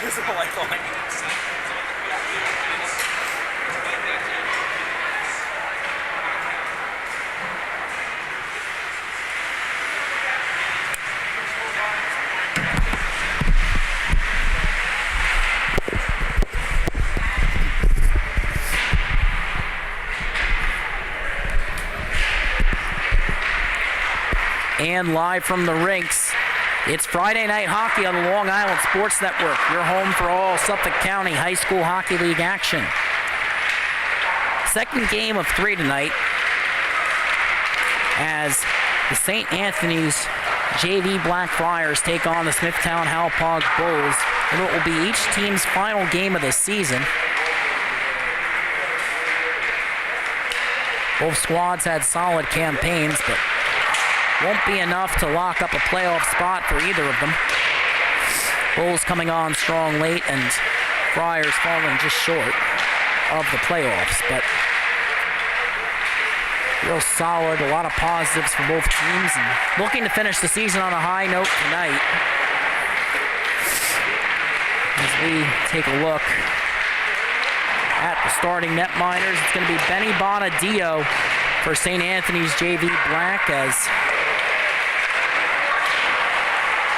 That's all I thought. And live from the rinks, it's Friday Night Hockey on the Long Island Sports Network. Your home for all Suffolk County High School Hockey League action. Second game of 3 tonight as the St. Anthony's JV Black Friars take on the Smithtown Hauppauge Bulls. And it will be each team's final game of the season. Both squads had solid campaigns, but won't be enough to lock up a playoff spot for either of them. Bulls coming on strong late and Friars falling just short of the playoffs. But real solid, a lot of positives for both teams, and looking to finish the season on a high note tonight. As we take a look at the starting netminders, it's going to be Benny Bonadio for St. Anthony's JV Black, as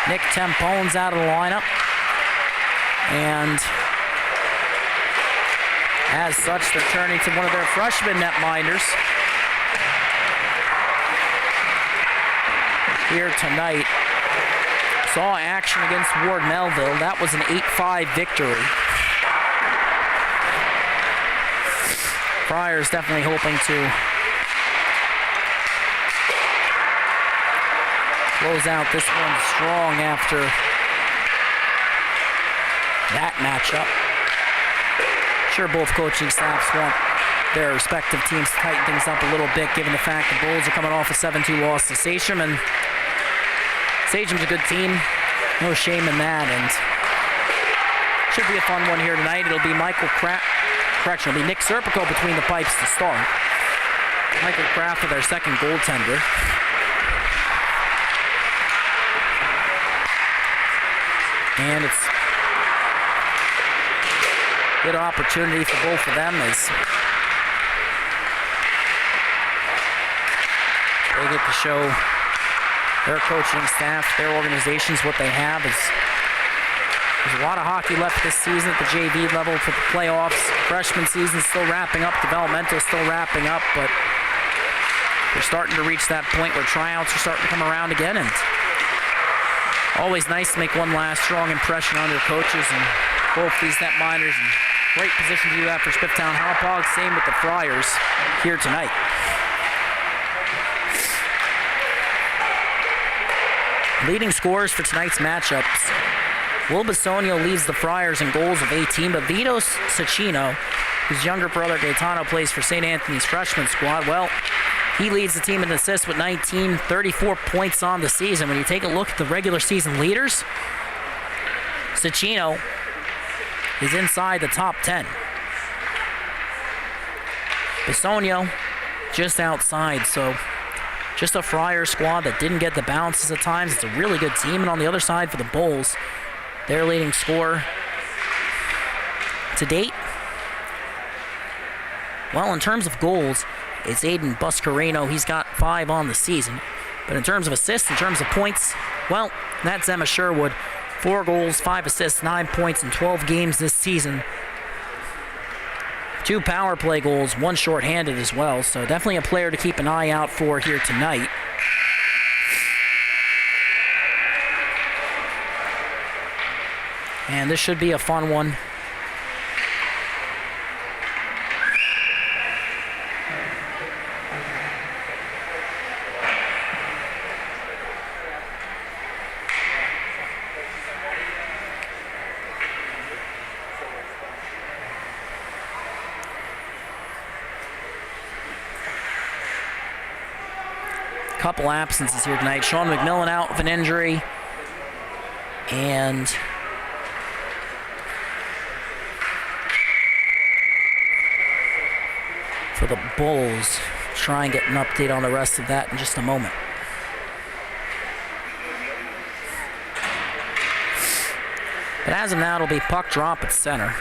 Nick Tempone's out of the lineup. And as such, they're turning to one of their freshman netminders here tonight. Saw action against Ward Melville. That was an 8-5 victory. Friars definitely hoping to close out this one strong after that matchup. Sure, both coaching staffs want their respective teams to tighten things up a little bit, given the fact the Bulls are coming off a 7-2 loss to Sachem, and Sachem's a good team. No shame in that, and should be a fun one here tonight. It'll be it'll be Nick Serpico between the pipes to start. Michael Kraft with our second goaltender. And it's a good opportunity for both of them as they get to show their coaching staff, their organizations, what they have. There's a lot of hockey left this season at the JV level for the playoffs. Freshman season still wrapping up, developmental still wrapping up, but we're starting to reach that point where tryouts are starting to come around again, and always nice to make one last strong impression on your coaches, and both these netminders in great position to do that for Smithtown Hauppauge. Same with the Friars here tonight. Leading scorers for tonight's matchups. Will Bisogno leads the Friars in goals of 18, but Vito Cecchino, whose younger brother Gaetano plays for St. Anthony's freshman squad, well, he leads the team in assists with 19, 34 points on the season. When you take a look at the regular season leaders, Cecchino is inside the top 10. Bisogno just outside, so just a Friar squad that didn't get the bounces at times. It's a really good team. And on the other side for the Bulls, their leading scorer to date, well, in terms of goals, it's Aiden Buscarino. He's got 5 on the season. But in terms of assists, in terms of points, well, that's Emma Sherwood. 4 goals, 5 assists, 9 points in 12 games this season. 2 power play goals, 1 shorthanded as well. So definitely a player to keep an eye out for here tonight. And this should be a fun one. Couple absences here tonight. Sean McMillan out with an injury. And for the Bulls, try and get an update on the rest of that in just a moment. But as of now, it'll be puck drop at center.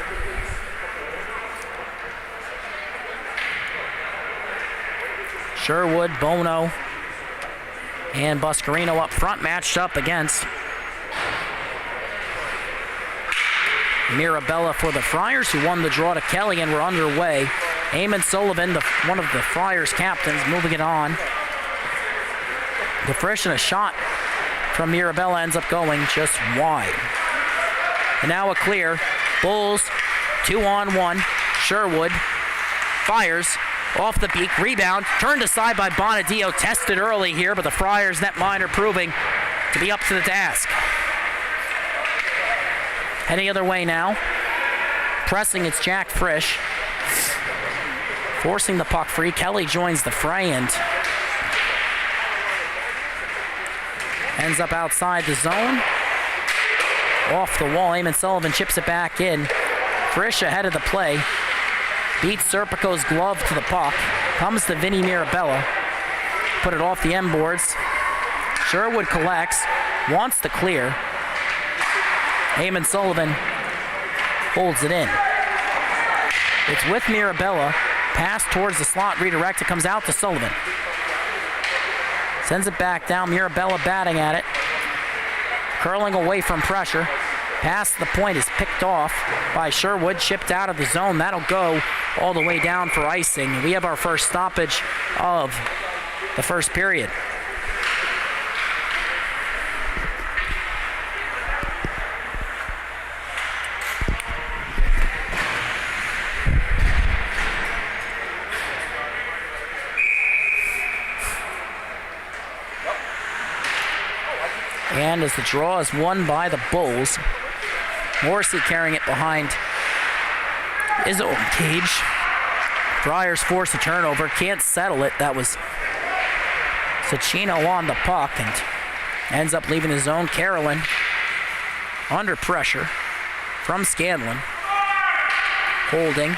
Sherwood, Bono, and Buscarino up front, matched up against Mirabella for the Friars, who won the draw to Kelly and were underway. Eamon Sullivan, one of the Friars captains, moving it on to Frisch, and a shot from Mirabella ends up going just wide. And now a clear. Bulls 2-on-1. Sherwood fires off the beak. Rebound turned aside by Bonadio. Tested early here, but the Friars netminder proving to be up to the task. Heading the other way now. Pressing, it's Jack Frisch. Forcing the puck free. Kelly joins the fray and ends up outside the zone. Off the wall, Eamon Sullivan chips it back in. Frisch ahead of the play. Beats Serpico's glove to the puck. Comes to Vinny Mirabella. Put it off the end boards. Sherwood collects. Wants to clear. Eamon Sullivan holds it in. It's with Mirabella. Pass towards the slot. Redirect. It comes out to Sullivan. Sends it back down. Mirabella batting at it. Curling away from pressure. Past the point is picked off by Sherwood. Chipped out of the zone. That'll go all the way down for icing. We have our first stoppage of the first period. And as the draw is won by the Bulls, Morrissey carrying it behind his own cage. Friars force a turnover, can't settle it. That was Cicchino on the puck and ends up leaving the zone. Carolyn under pressure from Scanlon. Holding,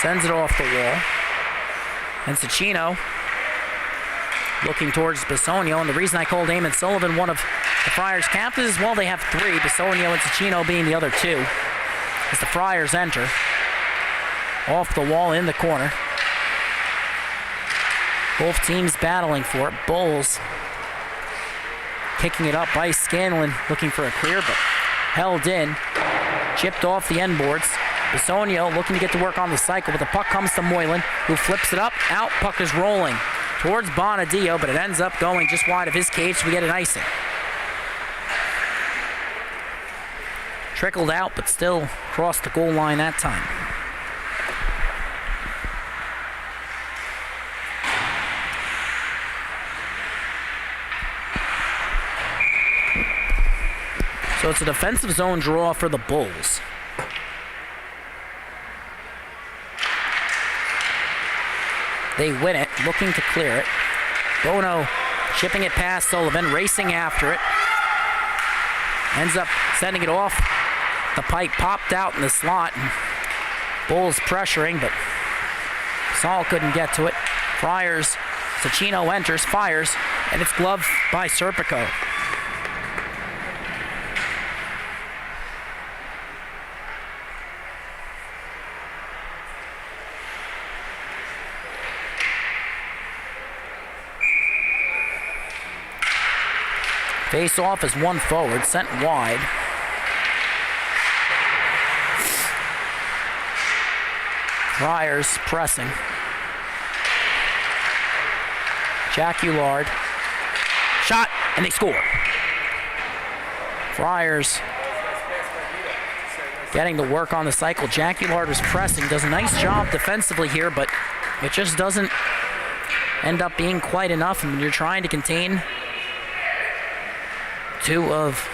sends it off the wall. And Cicchino looking towards Bisogno, and the reason I called Eamon Sullivan one of the Friars' captains is, well, they have three, Bisogno and Cicchino being the other two, as the Friars enter. Off the wall in the corner. Both teams battling for it. Bulls kicking it up by Scanlon, looking for a clear, but held in. Chipped off the end boards. Bisogno looking to get to work on the cycle, but the puck comes to Moylan, who flips it up. Out, puck is rolling towards Bonadio, but it ends up going just wide of his cage, so we get an icing. Trickled out, but still crossed the goal line that time. So it's a defensive zone draw for the Bulls. They win it, looking to clear it. Bono chipping it past Sullivan, racing after it. Ends up sending it off. The pipe popped out in the slot. And Bulls pressuring, but Saul couldn't get to it. Friars, Cicchino enters, fires, and it's gloved by Serpico. Face off is one forward, sent wide. Friars pressing. Jack Ullard. Shot, and they score. Friars getting to work on the cycle. Jack Ullard was pressing, does a nice job defensively here, but it just doesn't end up being quite enough. And when you're trying to contain two of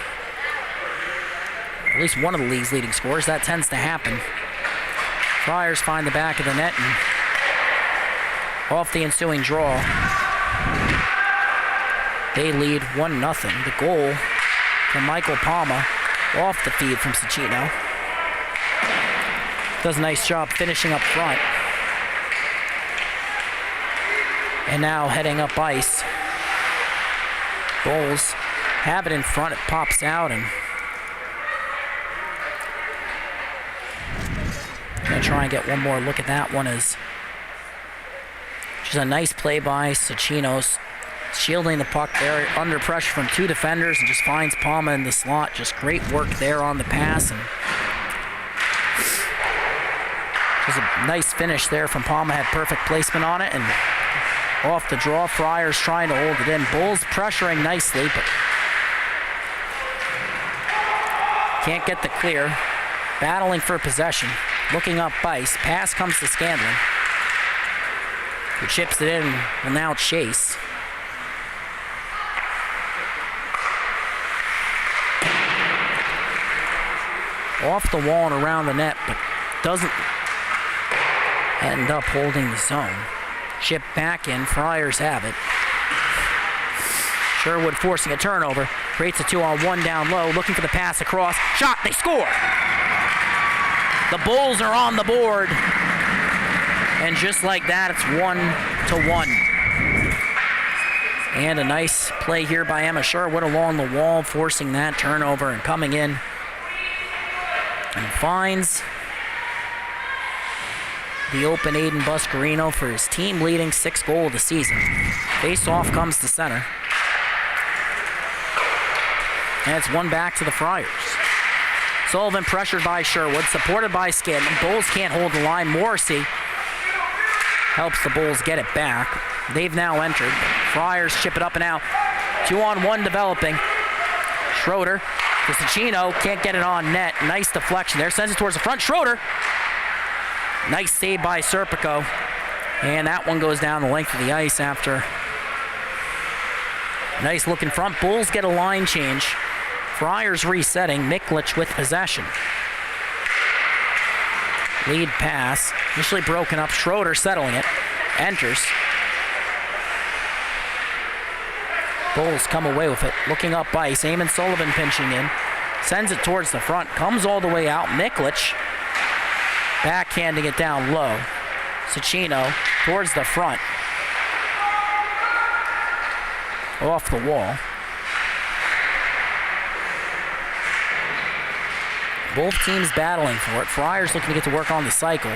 at least one of the league's leading scorers, that tends to happen. Friars find the back of the net and off the ensuing draw, they lead 1-0. The goal from Michael Palma off the feed from Cicchino. Does a nice job finishing up front. And now heading up ice. Bulls have it in front, it pops out, and to try and get one more look at that one as just a nice play by SCHSHL, shielding the puck there under pressure from two defenders and just finds Palma in the slot. Just great work there on the pass, and just a nice finish there from Palma. Had perfect placement on it, and off the draw, Friars trying to hold it in. Bulls pressuring nicely, but can't get the clear. Battling for possession. Looking up ice. Pass comes to Scanlon, who chips it in and will now chase. Off the wall and around the net, but doesn't end up holding the zone. Chip back in. Friars have it. Sherwood forcing a turnover. Creates a 2-on-1 down low. Looking for the pass across. Shot. They score. The Bulls are on the board. And just like that, it's 1-1. And a nice play here by Emma Sherwood along the wall, forcing that turnover and coming in. And finds the open Aiden Buscarino for his team-leading 6th goal of the season. Face-off comes to center. And it's one back to the Friars. Sullivan pressured by Sherwood, supported by Scanlon. Bulls can't hold the line. Morrissey helps the Bulls get it back. They've now entered. Friars chip it up and out. 2-on-1 developing. Schroeder to Cicchino, can't get it on net. Nice deflection there, sends it towards the front. Schroeder, nice save by Serpico. And that one goes down the length of the ice after. Nice look in front. Bulls get a line change. Friars resetting. Miklich with possession. Lead pass. Initially broken up. Schroeder settling it. Enters. Bulls come away with it. Looking up ice. Eamon Sullivan pinching in. Sends it towards the front. Comes all the way out. Miklich backhanding it down low. Cicchino towards the front. Off the wall. Both teams battling for it. Friars looking to get to work on the cycle.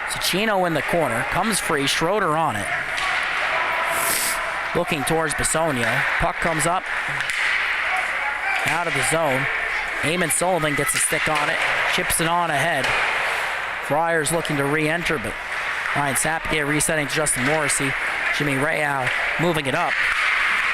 Cicchino in the corner. Comes free. Schroeder on it. Looking towards Bisogno. Puck comes up. Out of the zone. Eamon Sullivan gets a stick on it. Chips it on ahead. Friars looking to re-enter, but Ryan Sappier resetting to Justin Morrissey. Jimmy Rayau moving it up.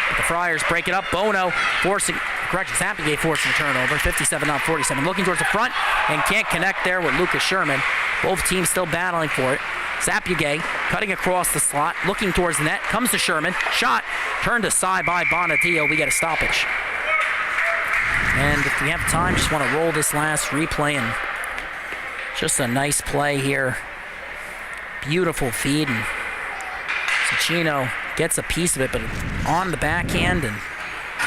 But the Friars break it up. Bono forcing, Sappier forcing a turnover. 57-47. Looking towards the front and can't connect there with Lucas Sherman. Both teams still battling for it. Sappier cutting across the slot, looking towards the net, comes to Sherman. Shot turned aside by Bonadio. We get a stoppage. And if we have time, just want to roll this last replay, and just a nice play here. Beautiful feed, and Cicchino gets a piece of it, but on the backhand and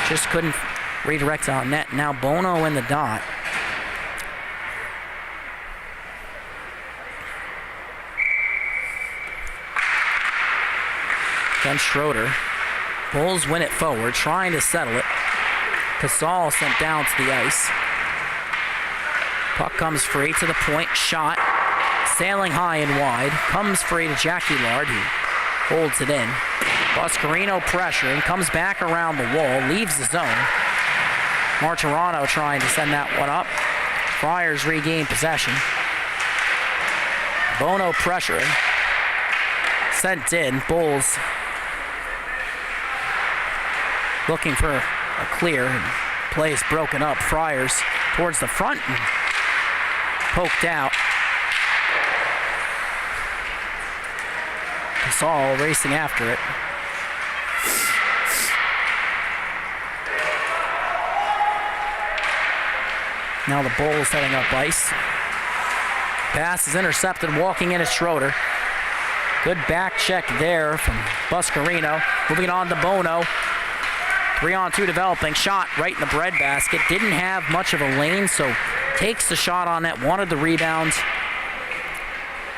just couldn't redirect out net. Now Bono in the dot. Against Schroeder. Bulls win it forward, trying to settle it. Casal sent down to the ice. Puck comes free to the point. Shot. Sailing high and wide. Comes free to Jack Lard, who holds it in. Buscarino pressuring. Comes back around the wall. Leaves the zone. Martirano trying to send that one up. Friars regain possession. Bono pressuring. Sent in. Bulls looking for a clear. Play is broken up. Friars towards the front and poked out. Casal racing after it. Now the Bulls setting up ice. Pass is intercepted. Walking in is Schroeder. Good back check there from Buscarino. Moving on to Bono. 3-on-2 developing. Shot right in the breadbasket. Didn't have much of a lane, so takes the shot on net. Wanted the rebound.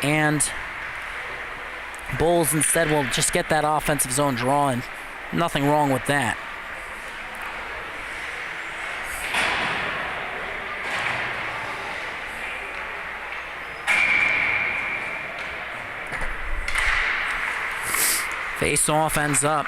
And Bulls instead will just get that offensive zone draw, and nothing wrong with that. Face-off ends up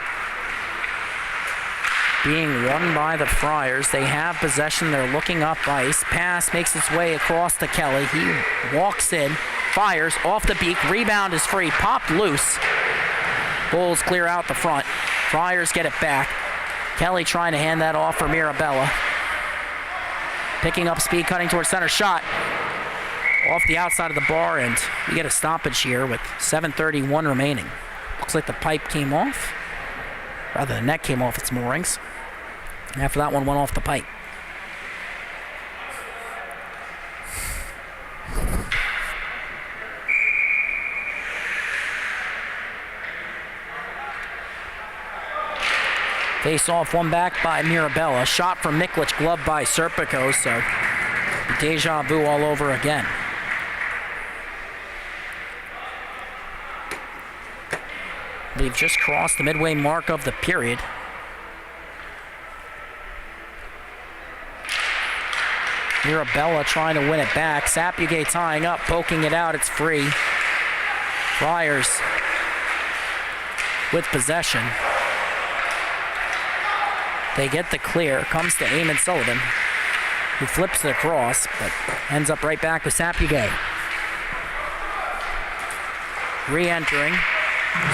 being won by the Friars. They have possession. They're looking up ice. Pass makes its way across to Kelly. He walks in, fires off the beak. Rebound is free. Popped loose. Bulls clear out the front. Friars get it back. Kelly trying to hand that off for Mirabella. Picking up speed, cutting towards center. Shot off the outside of the bar, and we get a stoppage here with 7:31 remaining. Looks like the pipe came off. Rather, the net came off its moorings. After that one went off the pipe. Face-off, one back by Mirabella. Shot from Miklich, gloved by Serpico, so deja vu all over again. We've just crossed the midway mark of the period. Mirabella trying to win it back. Sapugay tying up, poking it out. It's free. Friars with possession. They get the clear. Comes to Eamon Sullivan, who flips it across, but ends up right back with Sapugay. Re-entering.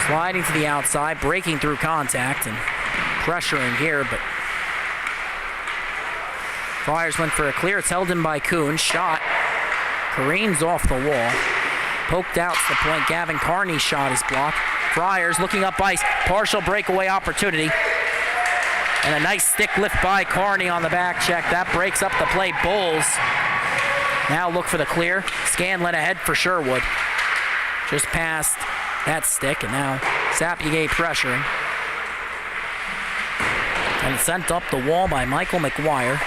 Sliding to the outside, breaking through contact and pressuring here, but Friars went for a clear. It's held in by Kuhn. Shot careens off the wall. Poked out to the point. Gavin Carney's shot is blocked. Friars looking up ice. Partial breakaway opportunity. And a nice stick lift by Carney on the back check. That breaks up the play. Bulls now look for the clear. Scanlon ahead for Sherwood. Just past that stick, and now Sapugay pressuring. And sent up the wall by Michael McGuire.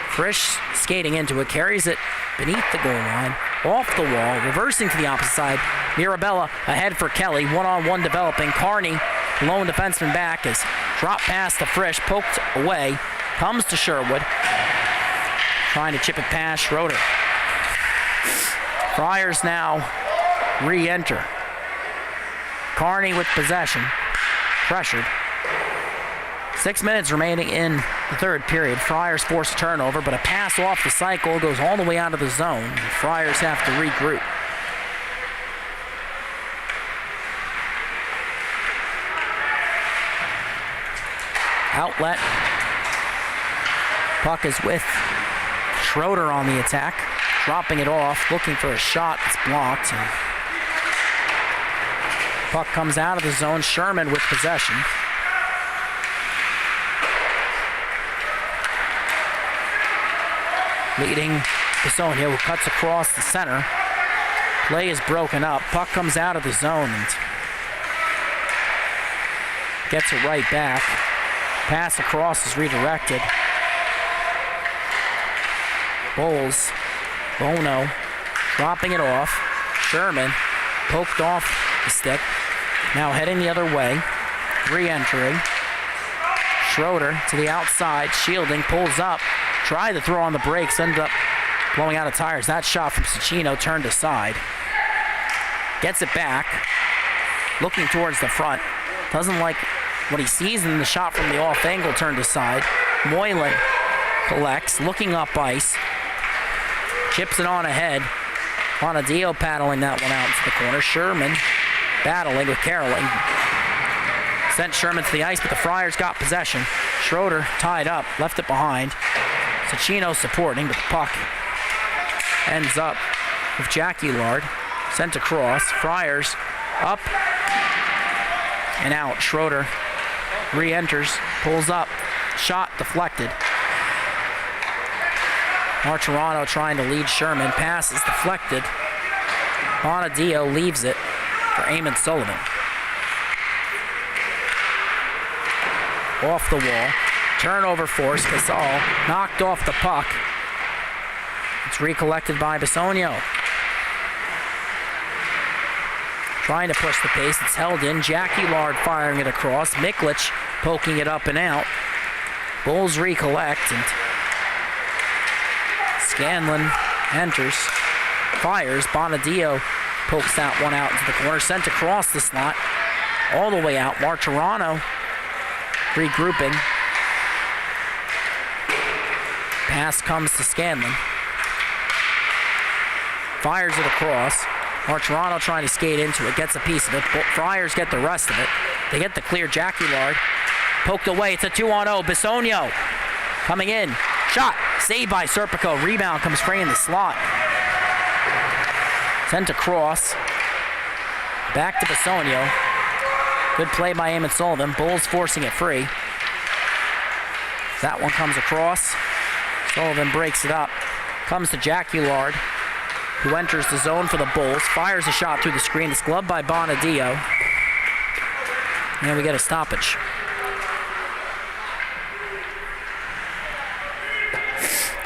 Frisch skating into it, carries it beneath the goal line, off the wall, reversing to the opposite side. Mirabella ahead for Kelly, one-on-one developing. Carney, lone defenseman back, is dropped past to Frisch, poked away, comes to Sherwood, trying to chip it past Schroeder. Friars now re-enter. Carney with possession, pressured. 6 minutes remaining in the third period. Friars force a turnover, but a pass off the cycle goes all the way out of the zone. Friars have to regroup. Outlet. Puck is with Schroeder on the attack, dropping it off, looking for a shot. It's blocked. And puck comes out of the zone. Sherman with possession. Leading Bisonia, who cuts across the center. Play is broken up. Puck comes out of the zone and gets it right back. Pass across is redirected. Bulls. Bono dropping it off. Sherman poked off the stick. Now heading the other way. Re-entering. Schroeder to the outside. Shielding. Pulls up. Tried to throw on the brakes. Ended up blowing out of tires. That shot from Cicchino turned aside. Gets it back. Looking towards the front. Doesn't like what he sees in the shot from the off angle turned aside. Moylan collects. Looking up ice. Chips it on ahead. Bonadio paddling that one out into the corner. Sherman battling with Caroling. Sent Sherman to the ice, but the Friars got possession. Schroeder tied up, left it behind. Cicchino supporting, but the puck ends up with Jack Elard. Sent across. Friars up and out. Schroeder re-enters, pulls up. Shot deflected. Martirano trying to lead Sherman. Pass is deflected. Bonadio leaves it for Eamon Sullivan. Off the wall. Turnover force. Casal knocked off the puck. It's recollected by Bisogno. Trying to push the pace. It's held in. Jackie Lard firing it across. Miklich poking it up and out. Bulls recollect, and Scanlon enters. Fires. Bonadio pokes that one out into the corner. Sent across the slot. all the way out. Martirano regrouping. Pass comes to Scanlon. Fires it across. Martirano trying to skate into it. Gets a piece of it. Friars get the rest of it. They get the clear. Jacquillard poked away. It's a 2-on-0. Bisogno coming in. Shot. Saved by Serpico. Rebound comes free in the slot. Sent across. Back to Bisogno. Good play by Eamon Sullivan. Bulls forcing it free. That one comes across. Sullivan breaks it up. Comes to Jacquillard, who enters the zone for the Bulls. Fires a shot through the screen. It's gloved by Bonadio. And we get a stoppage.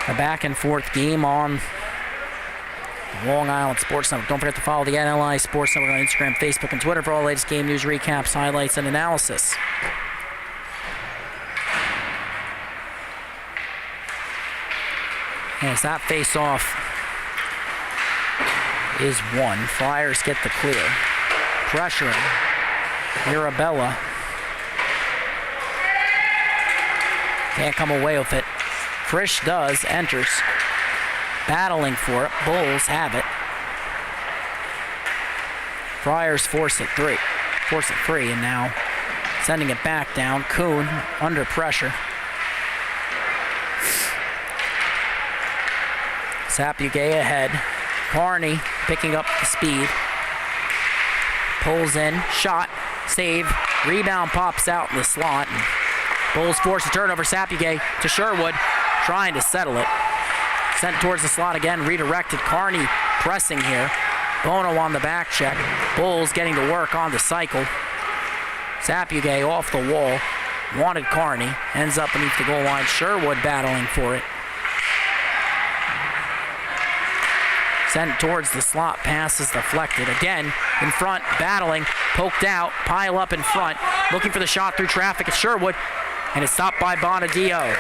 A back and forth game on Long Island Sports Network. Don't forget to follow the NLI Sports Network on Instagram, Facebook, and Twitter for all the latest game news, recaps, highlights, and analysis. As that face-off is won, Friars get the clear. Pressuring. Mirabella can't come away with it. Frisch does, enters. Battling for it. Bulls have it. Friars force it free, and now sending it back down. Kuhn under pressure. Sapugay ahead. Carney picking up the speed. Pulls in. Shot. Save. Rebound pops out in the slot. And Bulls force a turnover. Sapugay to Sherwood. Trying to settle it. Sent towards the slot again. Redirected. Carney pressing here. Bono on the back check. Bulls getting to work on the cycle. Sapugay off the wall. Wanted Carney. Ends up beneath the goal line. Sherwood battling for it. Sent towards the slot. Pass is deflected. Again, in front, battling. Poked out. Pile up in front. Looking for the shot through traffic. It's Sherwood. And it's stopped by Bonadio.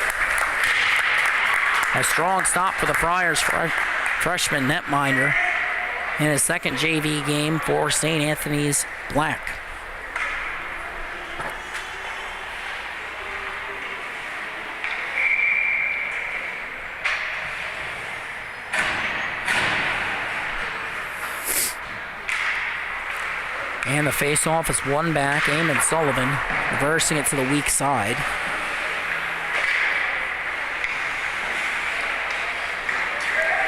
A strong stop for the Friars freshman netminder in his second JV game for St. Anthony's Black. And the face-off is won back. Eamon Sullivan reversing it to the weak side.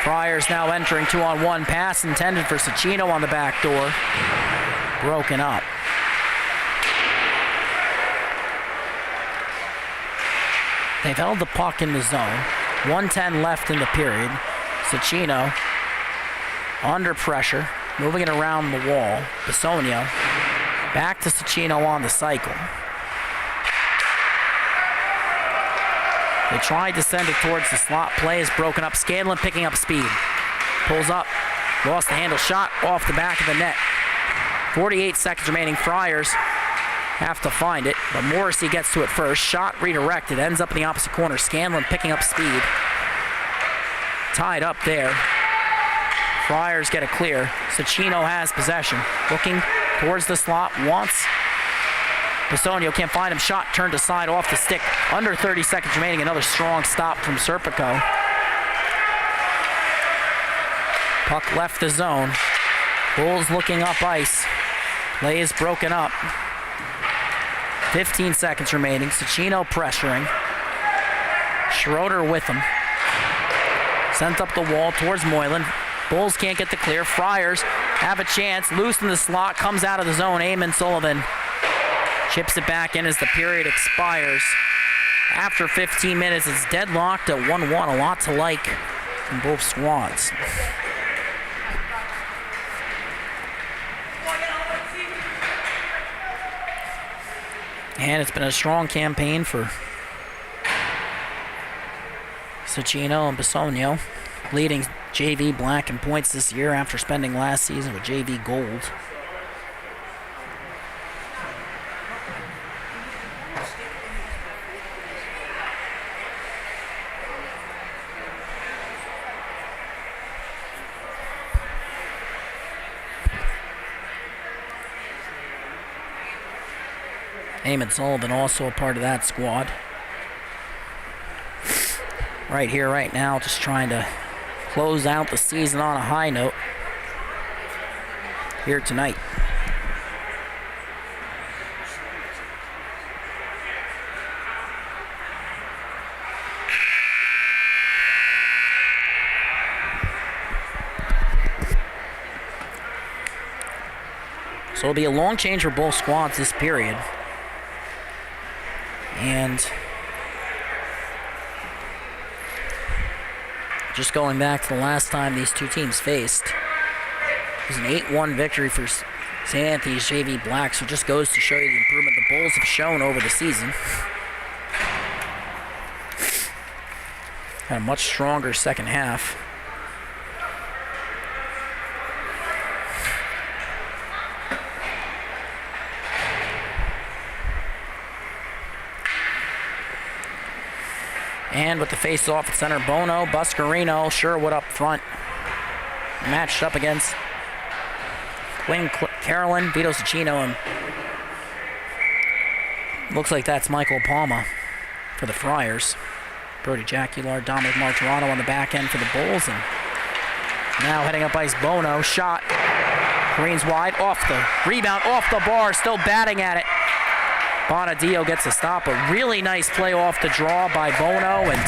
Friars now entering 2-on-1. Pass intended for Cicchino on the back door. Broken up. They've held the puck in the zone. 1:10 left in the period. Cicchino under pressure. Moving it around the wall. Bisogno. Back to Cicchino on the cycle. They tried to send it towards the slot. Play is broken up. Scanlon picking up speed. Pulls up. Lost the handle. Shot off the back of the net. 48 seconds remaining. Friars have to find it, but Morrissey gets to it first. Shot redirected. Ends up in the opposite corner. Scanlon picking up speed. Tied up there. Friars get a clear. Cicchino has possession. Looking towards the slot. Wants. Bisogno can't find him. Shot turned aside off the stick. Under 30 seconds remaining. Another strong stop from Serpico. Puck left the zone. Bulls looking up ice. Play is broken up. 15 seconds remaining. Cicchino pressuring. Schroeder with him. Sent up the wall towards Moylan. Bulls can't get the clear. Friars have a chance. Loose in the slot. Comes out of the zone. Eamon Sullivan chips it back in as the period expires. After 15 minutes, it's deadlocked at 1-1. A lot to like from both squads. And it's been a strong campaign for Cicchino and Bisogno, leading JV Black in points this year after spending last season with JV Gold. Eamon Sullivan also a part of that squad. Right here, right now, just trying to close out the season on a high note here tonight. So it'll be a long change for both squads this period. And just going back to the last time these two teams faced, it was an 8-1 victory for St. Anthony's JV Black, so it just goes to show you the improvement the Bulls have shown over the season. Had a much stronger second half. And with the face-off at center, Bono, Buscarino, Sherwood up front. Matched up against Quinn Carolyn, Vito Cicino, and looks like that's Michael Palma for the Friars. Brody Jaculard, Dominic Martirano on the back end for the Bulls. And now heading up ice, Bono, shot. Green's wide, off the rebound, off the bar, still batting at it. Bonadio gets a stop. A really nice play off the draw by Bono, and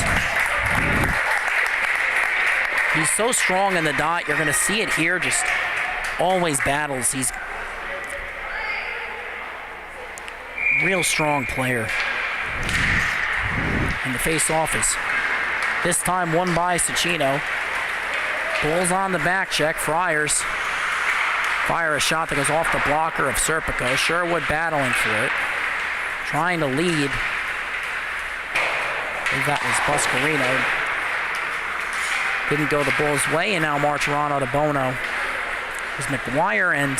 he's so strong in the dot. You're going to see it here, just always battles. He's a real strong player. And the face-off is this time won by Cicino. Bulls on the back check. Friars fire a shot that goes off the blocker of Serpico. Sherwood battling for it. Trying to lead. I think that was Buscarino. Didn't go the Bulls' way, and now Martirano to Bono. There's McGuire, and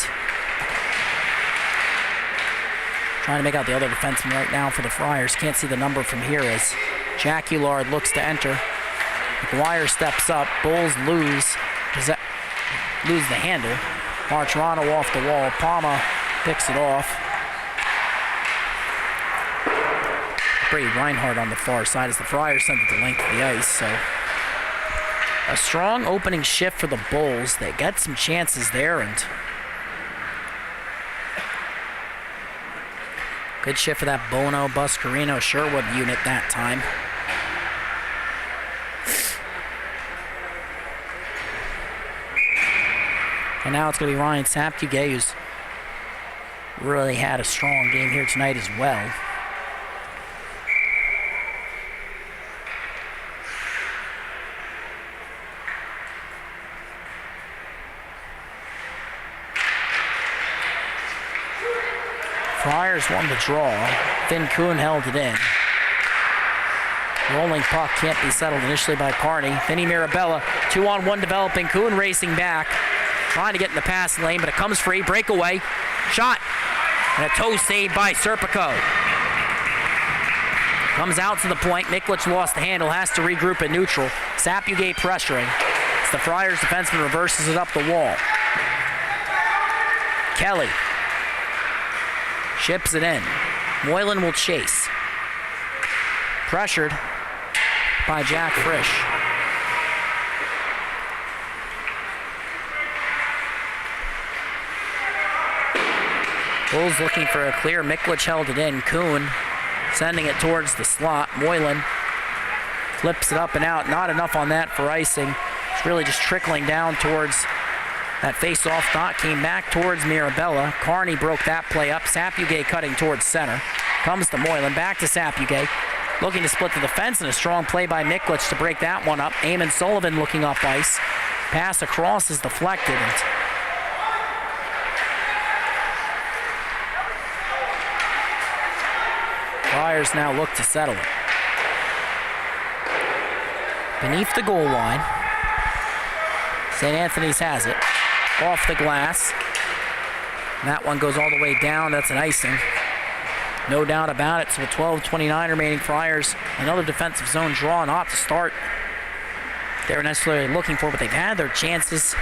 trying to make out the other defenseman right now for the Friars. Can't see the number from here as Jaculard looks to enter. McGuire steps up. Bulls lose the handle. Martirano off the wall. Palma picks it off. Brady Reinhardt on the far side as the Friars send it the length of the ice. So a strong opening shift for the Bulls. They get some chances there, and good shift for that Bono, Buscarino, Sherwood unit that time. And now it's going to be Ryan Saptuge, who's really had a strong game here tonight as well. Friars won the draw. Finn Kuhn held it in. Rolling puck can't be settled initially by Carney. Vinny Mirabella, 2-on-1 developing. Kuhn racing back. Trying to get in the pass lane, but it comes free. Breakaway. Shot. And a toe save by Serpico. Comes out to the point. Miklich lost the handle. Has to regroup in neutral. Sapugate pressuring. As the Friars defenseman reverses it up the wall. Kelly. Chips it in. Moylan will chase. Pressured by Jack Frisch. Bulls looking for a clear. Miklich held it in. Kuhn sending it towards the slot. Moylan flips it up and out. Not enough on that for icing. It's really just trickling down towards that face-off dot. Came back towards Mirabella. Carney broke that play up. Sapugay cutting towards center. Comes to Moylan. Back to Sapugay. Looking to split the defense, and a strong play by Miklich to break that one up. Eamon Sullivan looking up ice. Pass across is deflected. Friars now look to settle it. Beneath the goal line. St. Anthony's has it. Off the glass. And that one goes all the way down. That's an icing. No doubt about it. So with 12:29 remaining, Friars, another defensive zone draw, not to start they were necessarily looking for, but they've had their chances.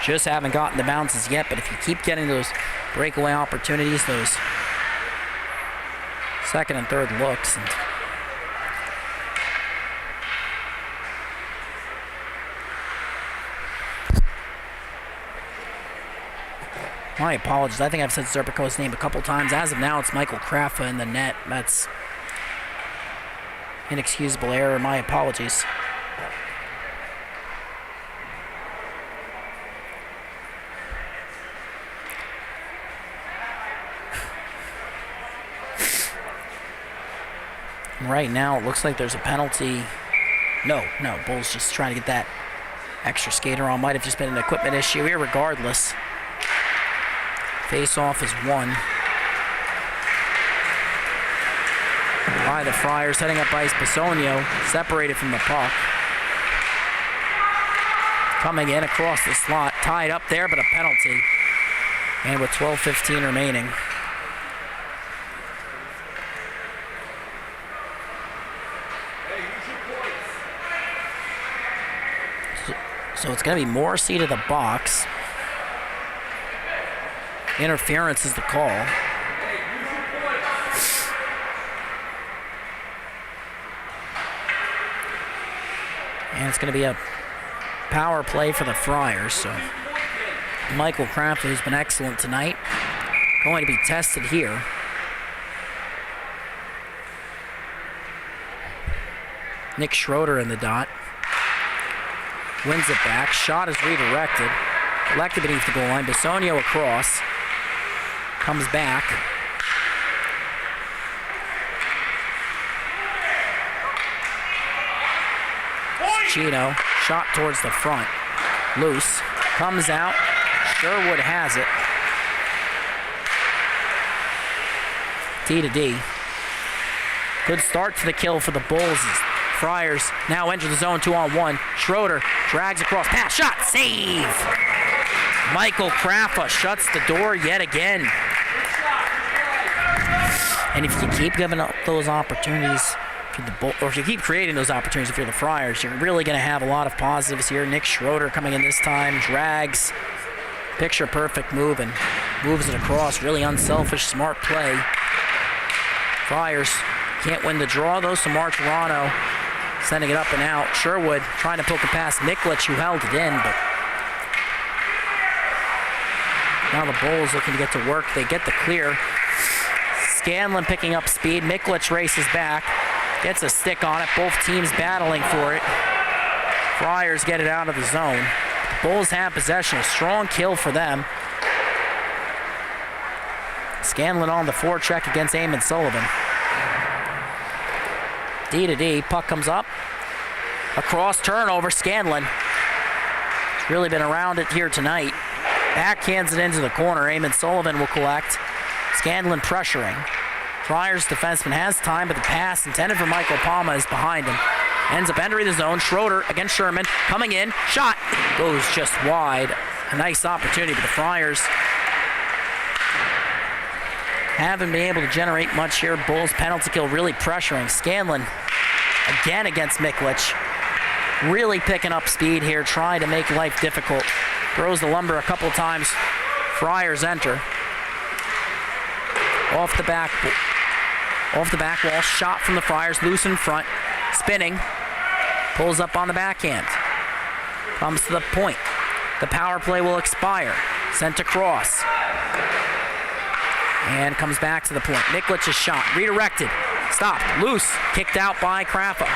Just haven't gotten the bounces yet, but if you keep getting those breakaway opportunities, those second and third looks. And my apologies. I think I've said Serpico's name a couple times. As of now, it's Michael Kraffa in the net. That's inexcusable error. My apologies. Right now, it looks like there's a penalty. No, Bulls just trying to get that extra skater on. Might have just been an equipment issue here, regardless. Face-off is won by the Friars, heading up ice. Bisogno separated from the puck. Coming in across the slot, tied up there, but a penalty. And with 12:15 remaining. So it's going to be Morrissey to the box. Interference is the call. And it's going to be a power play for the Friars. So Michael Kraffa, who's been excellent tonight, going to be tested here. Nick Schroeder in the dot. Wins it back. Shot is redirected. Collected beneath the goal line. Bisogno across. Comes back. Chino. Shot towards the front. Loose. Comes out. Sherwood has it. D to D. Good start to the kill for the Bulls. Friars now enter the zone 2-on-1. Schroeder drags across. Pass. Shot. Save. Michael Kraffa shuts the door yet again. And if you keep giving up those opportunities for the Bulls, or if you keep creating those opportunities if you're the Friars, you're really going to have a lot of positives here. Nick Schroeder coming in this time. Drags. Picture perfect move and moves it across. Really unselfish, smart play. Friars can't win the draw though, so Martirano sending it up and out. Sherwood trying to poke it past Miklich, who held it in, but now the Bulls looking to get to work. They get the clear. Scanlon picking up speed. Miklich races back. Gets a stick on it. Both teams battling for it. Friars get it out of the zone. The Bulls have possession. A strong kill for them. Scanlon on the forecheck against Eamon Sullivan. D to D. Puck comes up. Across, turnover. Scanlon. He's really been around it here tonight. Backhands it into the corner. Eamon Sullivan will collect. Scanlon pressuring. Friars defenseman has time, but the pass intended for Michael Palma is behind him. Ends up entering the zone. Schroeder against Sherman. Coming in. Shot. Goes just wide. A nice opportunity, but the Friars haven't been able to generate much here. Bulls penalty kill really pressuring. Scanlon again against Miklich. Really picking up speed here, trying to make life difficult. Throws the lumber a couple times. Friars enter. Off the back wall. Shot from the Friars. Loose in front. Spinning. Pulls up on the backhand. Comes to the point. The power play will expire. Sent across. And comes back to the point. Miklich's shot. Redirected. Stopped. Loose. Kicked out by Kraffa.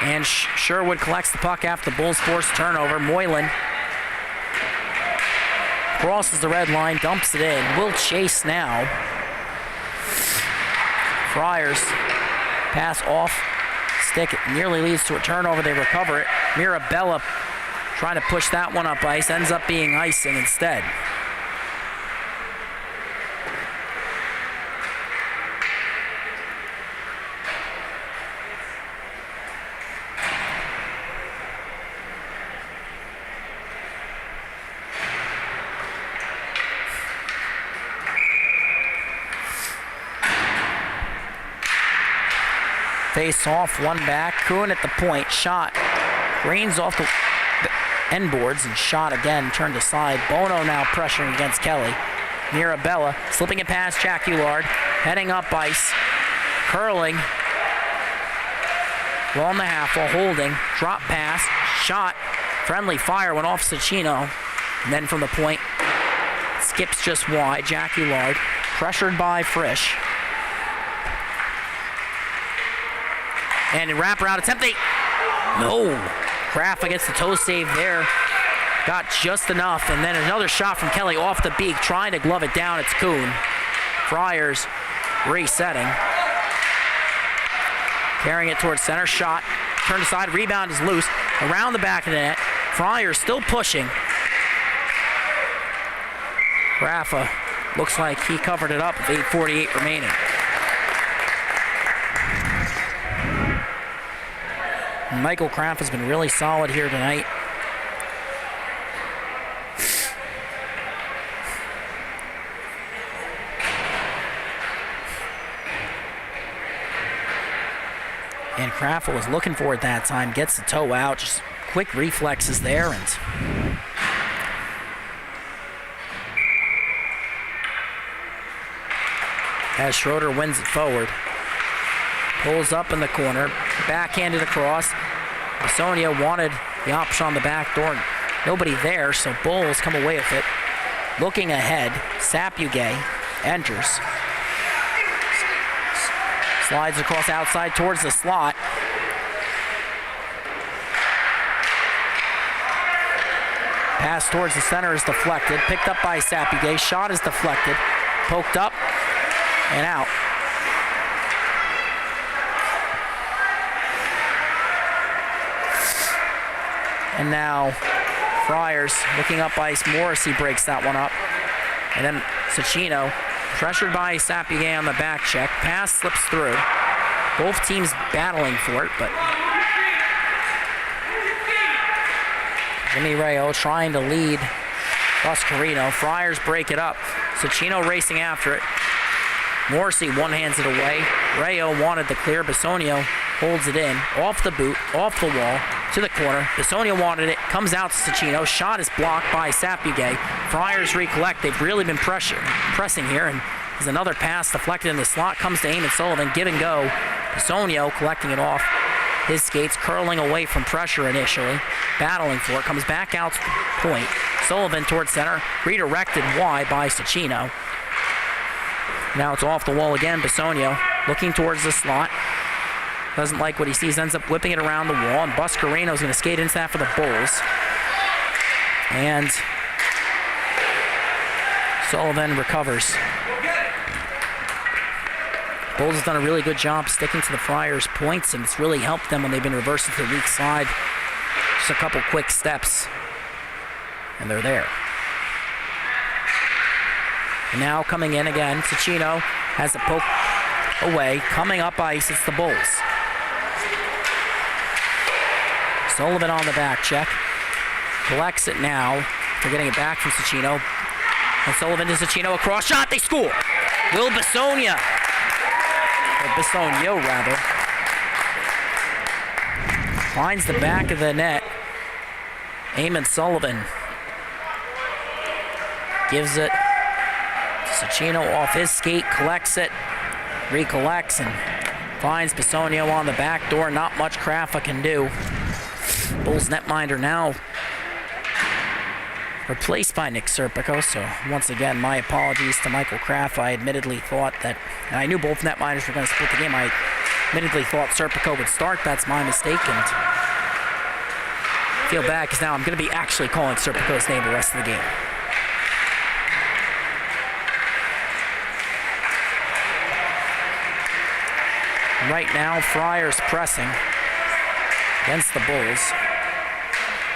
And Sherwood collects the puck after the Bulls force turnover. Moylan crosses the red line, dumps it in. Will chase now. Friars pass off stick. It nearly leads to a turnover. They recover it. Mirabella trying to push that one up ice. Ends up being icing instead. Face off, one back. Kuhn at the point. Shot. Greens off the end boards and shot again. Turned aside. Bono now pressuring against Kelly. Mirabella slipping it past Jack Ullard, heading up ice, curling, along the half wall, holding, drop pass, shot, friendly fire, went off Cicchino, and then from the point, skips just wide, Jack Ullard, pressured by Frisch. And in wraparound attempt, no! Kraft against the toe save there. Got just enough, and then another shot from Kelly off the beak, trying to glove it down. It's Kuhn. Friars resetting. Carrying it towards center, shot. Turned aside, rebound is loose. Around the back of the net. Friars still pushing. Rafa looks like he covered it up with 8:48 remaining. Michael Kraft has been really solid here tonight. And Kraft was looking for it that time, gets the toe out, just quick reflexes there, and as Schroeder wins it forward. Pulls up in the corner, backhanded across. Sonia wanted the option on the back door. Nobody there, so Bulls come away with it. Looking ahead, Sapugay enters. Slides across outside towards the slot. Pass towards the center is deflected. Picked up by Sapugay. Shot is deflected. Poked up and out. And now Friars looking up ice. Morrissey breaks that one up. And then Cicchino, pressured by Sapugay on the back check. Pass slips through. Both teams battling for it, but Jimmy Rayo trying to lead Gus Carino. Friars break it up. Cicchino racing after it. Morrissey one-hands it away. Rayo wanted the clear. Bisonio holds it in. Off the boot, off the wall, to the corner. Bisonio wanted it. Comes out to Cicchino. Shot is blocked by Sapugay. Friars recollect. They've really been pressing here. And there's another pass deflected in the slot. Comes to Eamon Sullivan. Give and go. Bisonio collecting it off his skates, curling away from pressure initially. Battling for it. Comes back out to the point. Sullivan towards center. Redirected wide by Cicchino. Now it's off the wall again. Bisonio looking towards the slot. Doesn't like what he sees. Ends up whipping it around the wall. And Buscarino's going to skate into that for the Bulls. And Sullivan recovers. Bulls has done a really good job sticking to the Friars' points, and it's really helped them when they've been reversing to the weak side. Just a couple quick steps, and they're there. And now coming in again, Cicchino has it poked away. Coming up ice, it's the Bulls. Sullivan on the back check. Collects it now. They're getting it back from Cicchino. And Sullivan to Cicchino, a cross shot, they score! Will Bisonio, rather, finds the back of the net. Eamon Sullivan gives it to Cicchino off his skate, collects it, recollects, and finds Bisonio on the back door. Not much Krafa can do. Bulls netminder now replaced by Nick Serpico, so once again, my apologies to Michael Kraft. I admittedly thought that, and I knew both netminders were going to split the game. I admittedly thought Serpico would start. That's my mistake, and I feel bad because now I'm going to be actually calling Serpico's name the rest of the game. Right now, Friars pressing against the Bulls.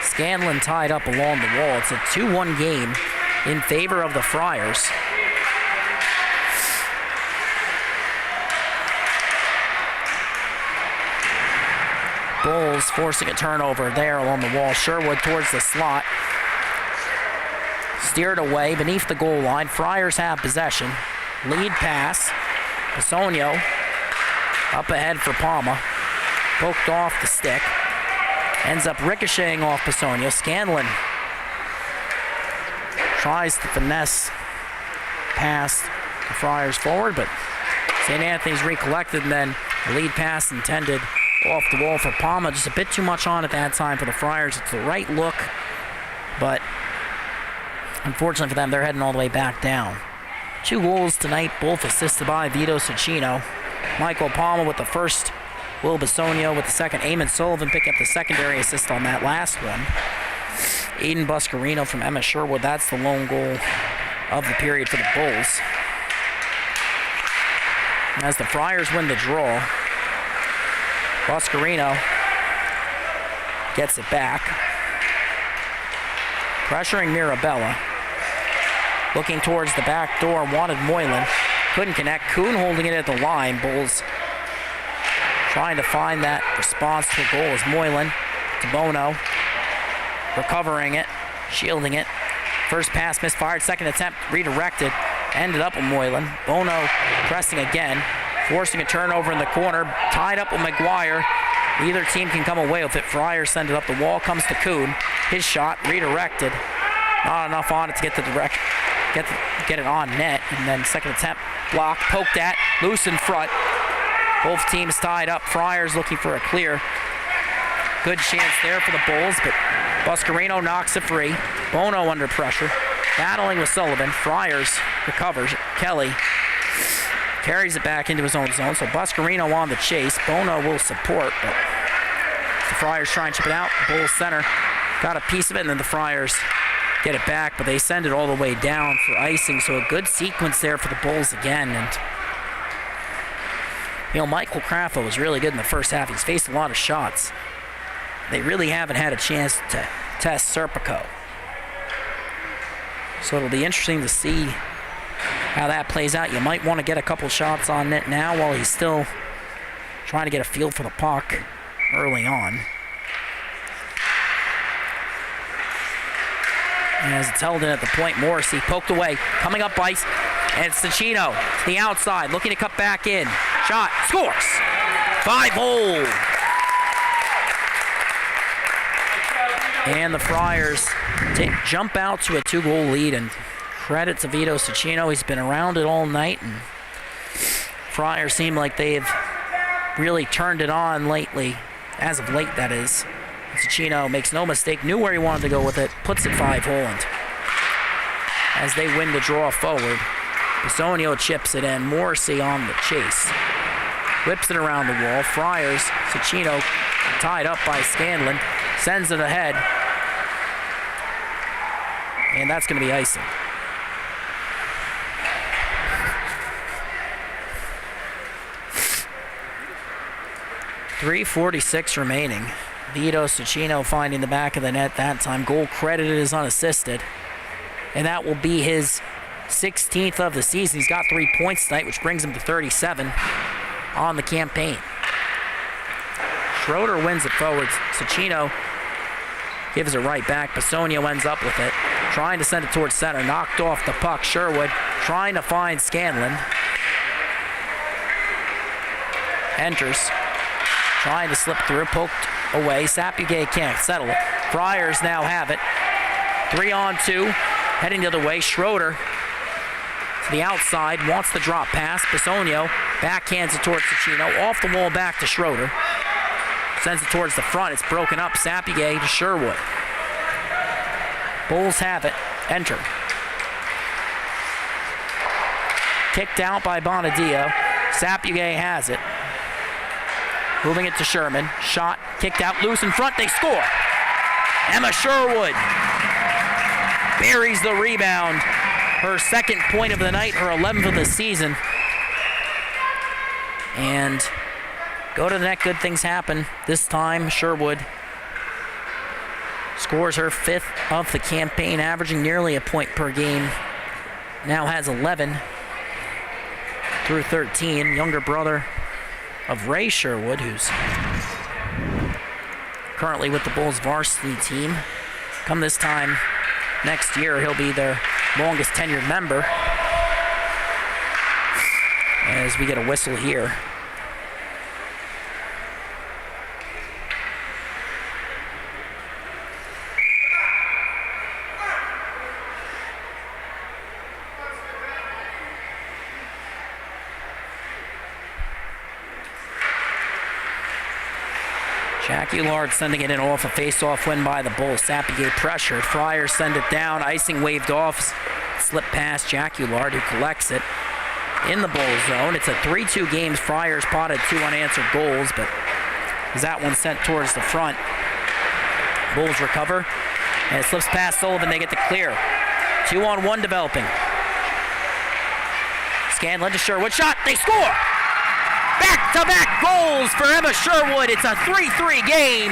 Scanlon tied up along the wall. It's a 2-1 game in favor of the Friars. Bulls forcing a turnover there along the wall. Sherwood towards the slot. Steered away beneath the goal line. Friars have possession. Lead pass. Bisonio up ahead for Palma. Poked off the stick. Ends up ricocheting off Bisonio. Scanlon tries to finesse pass the Friars forward, but St. Anthony's recollected, and then the lead pass intended off the wall for Palma. Just a bit too much on at that time for the Friars. It's the right look, but unfortunately for them, they're heading all the way back down. 2 goals tonight, both assisted by Vito Cicchino. Michael Palma with the first, Will Bisogno with the second. Eamon Sullivan picking up the secondary assist on that last one. Aiden Buscarino from Emma Sherwood, that's the lone goal of the period for the Bulls. As the Friars win the draw, Buscarino gets it back. Pressuring Mirabella. Looking towards the back door, wanted Moylan. Couldn't connect. Kuhn holding it at the line. Bulls trying to find that response to a goal as Moylan to Bono. Recovering it, shielding it. First pass misfired, second attempt redirected. Ended up with Moylan. Bono pressing again, forcing a turnover in the corner. Tied up with McGuire. Neither team can come away with it. Friars send it up the wall, comes to Kuhn. His shot redirected. Not enough on it to get it on net. And then second attempt blocked, poked at, loose in front. Both teams tied up. Friars looking for a clear. Good chance there for the Bulls, but Buscarino knocks it free. Bono under pressure, battling with Sullivan. Friars recovers. Kelly carries it back into his own zone, so Buscarino on the chase. Bono will support, but the Friars try and chip it out. The Bulls center got a piece of it, and then the Friars get it back, but they send it all the way down for icing, so a good sequence there for the Bulls again. And Michael Craffo was really good in the first half. He's faced a lot of shots. They really haven't had a chance to test Serpico. So it'll be interesting to see how that plays out. You might want to get a couple shots on net now while he's still trying to get a feel for the puck early on. And as it's held in at the point, Morrissey poked away, coming up ice, and it's Cicchino to the outside, looking to cut back in. Shot, scores! 5-hole! And the Friars jump out to a 2-goal lead, and credit to Vito Cicchino. He's been around it all night, and Friars seem like they've really turned it on lately, as of late, that is. Cicchino makes no mistake, knew where he wanted to go with it, puts it 5-hole, and as they win the draw forward, Bisogno chips it in. Morrissey on the chase. Whips it around the wall. Friars, Cicchino tied up by Scanlon, sends it ahead, and that's going to be icing. .346 remaining. Vito Cicchino finding the back of the net that time. Goal credited as unassisted, and that will be his 16th of the season. He's got 3 points tonight, which brings him to 37 on the campaign. Schroeder wins it forward. Cicchino gives it right back. Bisogno ends up with it, trying to send it towards center. Knocked off the puck. Sherwood trying to find Scanlon. Enters, trying to slip through, poked away. Sapugay can't settle it. Friars now have it. 3-on-2, heading the other way. Schroeder to the outside, wants the drop pass. Bisogno backhands it towards Cicchino. Off the wall back to Schroeder. Sends it towards the front. It's broken up. Sapugay to Sherwood. Bulls have it. Enter. Kicked out by Bonadio. Sapugay has it. Moving it to Sherman. Shot, kicked out, loose in front. They score. Emma Sherwood buries the rebound. Her second point of the night, her 11th of the season. And go to the net, good things happen. This time, Sherwood scores her 5th of the campaign, averaging nearly a point per game. Now has 11 through 13. Younger brother of Ray Sherwood, who's currently with the Bulls varsity team. Come this time next year, he'll be their longest tenured member. As we get a whistle here. Jack Ullard sending it in off a face-off win by the Bulls. Sapigate pressured. Friars send it down. Icing waved off. Slip past Jack Ullard, who collects it in the Bulls zone. It's a 3-2 game. Friars potted 2 unanswered goals, but as that one sent towards the front, Bulls recover, and it slips past Sullivan. They get the clear. 2-on-1 developing. Scanlon to Sherwood. Shot. They score! Back-to-back goals for Emma Sherwood. It's a 3-3 game.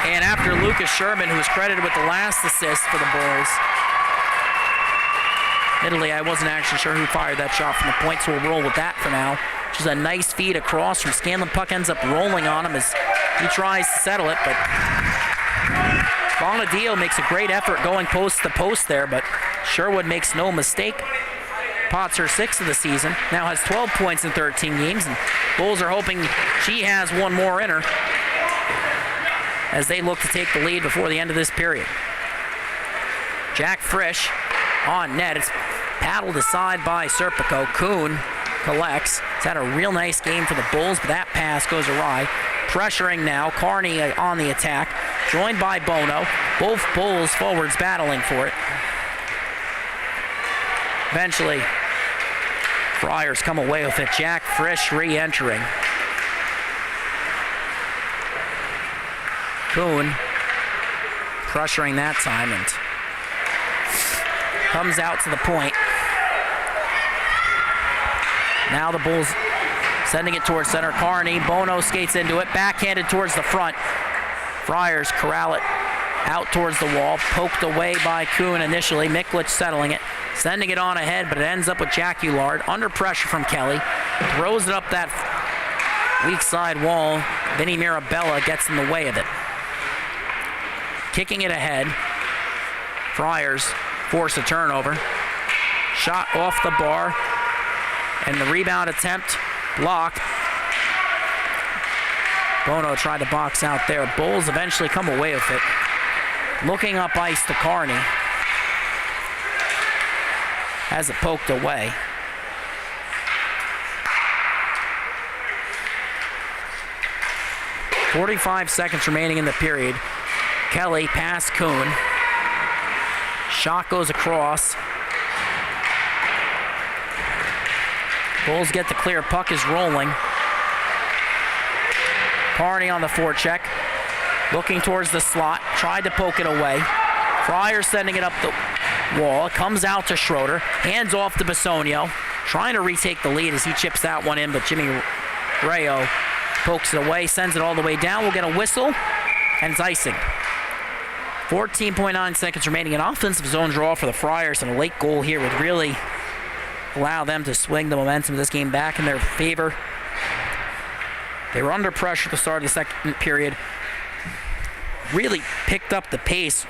And after Lucas Sherman, who was credited with the last assist for the Bulls, admittedly, I wasn't actually sure who fired that shot from the point, so we'll roll with that for now. Which is a nice feed across from Scanlon. Puck ends up rolling on him as he tries to settle it, but Bonadio makes a great effort going post to post there, but Sherwood makes no mistake. Pots her 6th of the season, now has 12 points in 13 games, and Bulls are hoping she has one more in her as they look to take the lead before the end of this period. Jack Frisch on net. It's paddled aside by Serpico. Kuhn collects. He's had a real nice game for the Bulls, but that pass goes awry. Pressuring now. Carney on the attack, joined by Bono. Both Bulls forwards battling for it. Eventually, Friars come away with it. Jack Frisch re-entering. Kuhn pressuring that time and comes out to the point. Now the Bulls sending it towards center. Carney. Bono skates into it. Backhanded towards the front. Friars corral it out towards the wall. Poked away by Kuhn initially. Miklich settling it. Sending it on ahead, but it ends up with Jack Ullard. Under pressure from Kelly. Throws it up that weak side wall. Vinny Mirabella gets in the way of it. Kicking it ahead. Friars force a turnover. Shot off the bar. And the rebound attempt blocked. Bono tried to box out there. Bulls eventually come away with it. Looking up ice to Carney. Has it poked away. .45 seconds remaining in the period. Kelly past Kuhn. Shot goes across. Bulls get the clear. Puck is rolling. Carney on the forecheck. Looking towards the slot. Tried to poke it away. Friars sending it up the wall. Comes out to Schroeder. Hands off to Bisogno. Trying to retake the lead as he chips that one in, but Jimmy Rayo pokes it away. Sends it all the way down. We'll get a whistle. And it's icing. 14.9 seconds remaining. An offensive zone draw for the Friars, and a late goal here would really allow them to swing the momentum of this game back in their favor. They were under pressure at the start of the second period. Really picked up the pace.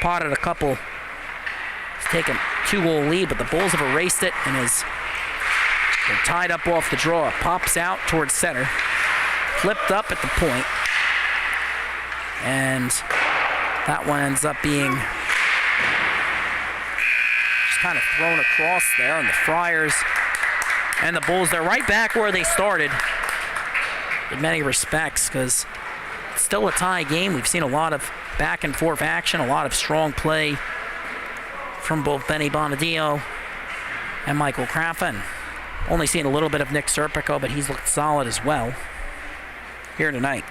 Potted a couple. It's taken 2-goal lead, but the Bulls have erased it, and they're tied up off the draw. It pops out towards center. Flipped up at the point. And that one ends up being just kind of thrown across there, and the Friars and the Bulls, they're right back where they started in many respects, because it's still a tie game. We've seen a lot of back and forth action, a lot of strong play from both Benny Bonadio and Michael Craffen. Only seen a little bit of Nick Serpico, but he's looked solid as well here tonight.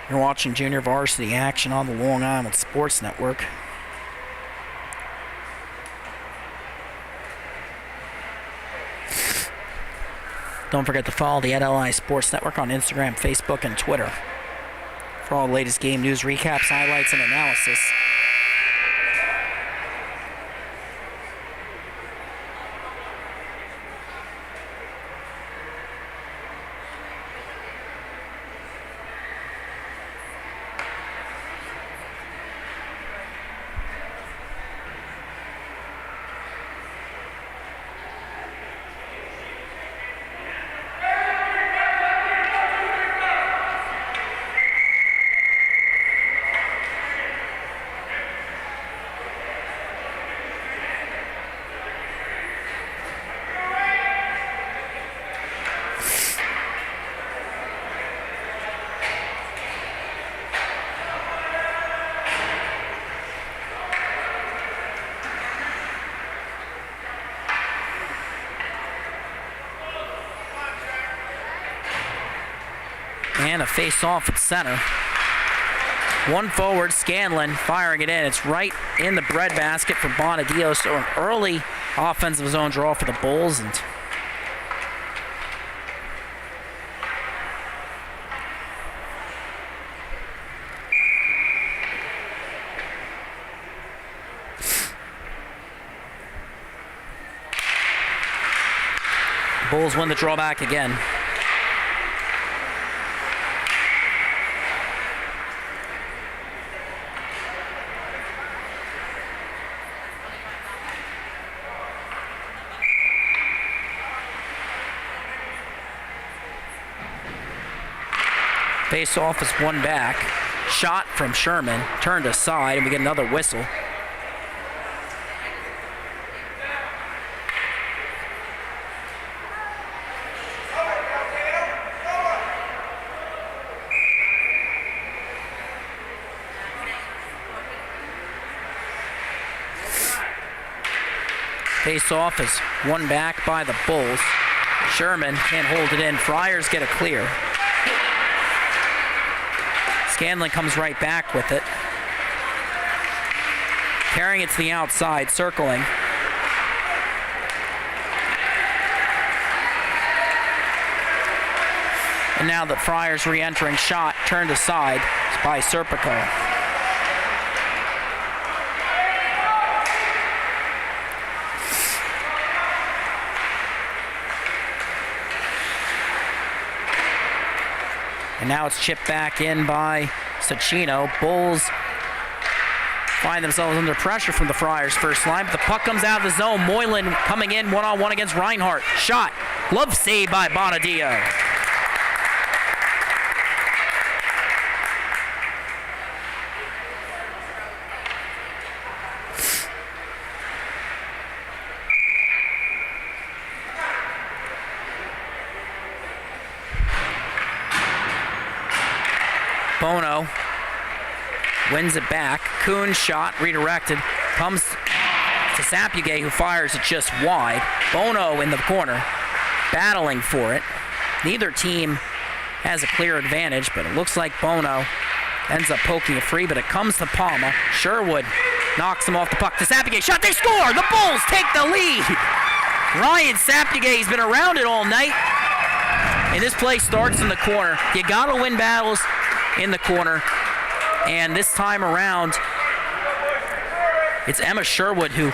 You're watching junior varsity action on the Long Island Sports Network. Don't forget to follow the NLI Sports Network on Instagram, Facebook, and Twitter for all the latest game news, recaps, highlights, and analysis. And a face-off at center. One forward, Scanlon, firing it in. It's right in the breadbasket for Bonadio. So an early offensive zone draw for the Bulls. And Bulls win the drawback again. Face-off is one back. Shot from Sherman, turned aside, and we get another whistle. Face-off is one back by the Bulls. Sherman can't hold it in. Friars get a clear. Scanlon comes right back with it. Carrying it to the outside, circling. And now the Friars re-entering shot, turned aside by Serpico. And now it's chipped back in by Sacchino. Bulls find themselves under pressure from the Friars' first line, but the puck comes out of the zone. Moylan coming in one-on-one against Reinhardt. Shot. Glove save by Bonadio. Bono wins it back. Kuhn's shot redirected. Comes to Hauppauge, who fires it just wide. Bono in the corner, battling for it. Neither team has a clear advantage, but it looks like Bono ends up poking it free, but it comes to Palma. Sherwood knocks him off the puck to Hauppauge. Shot, they score! The Bulls take the lead! Ryan Hauppauge has been around it all night. And this play starts in the corner. You gotta win battles in the corner, and this time around it's Emma Sherwood who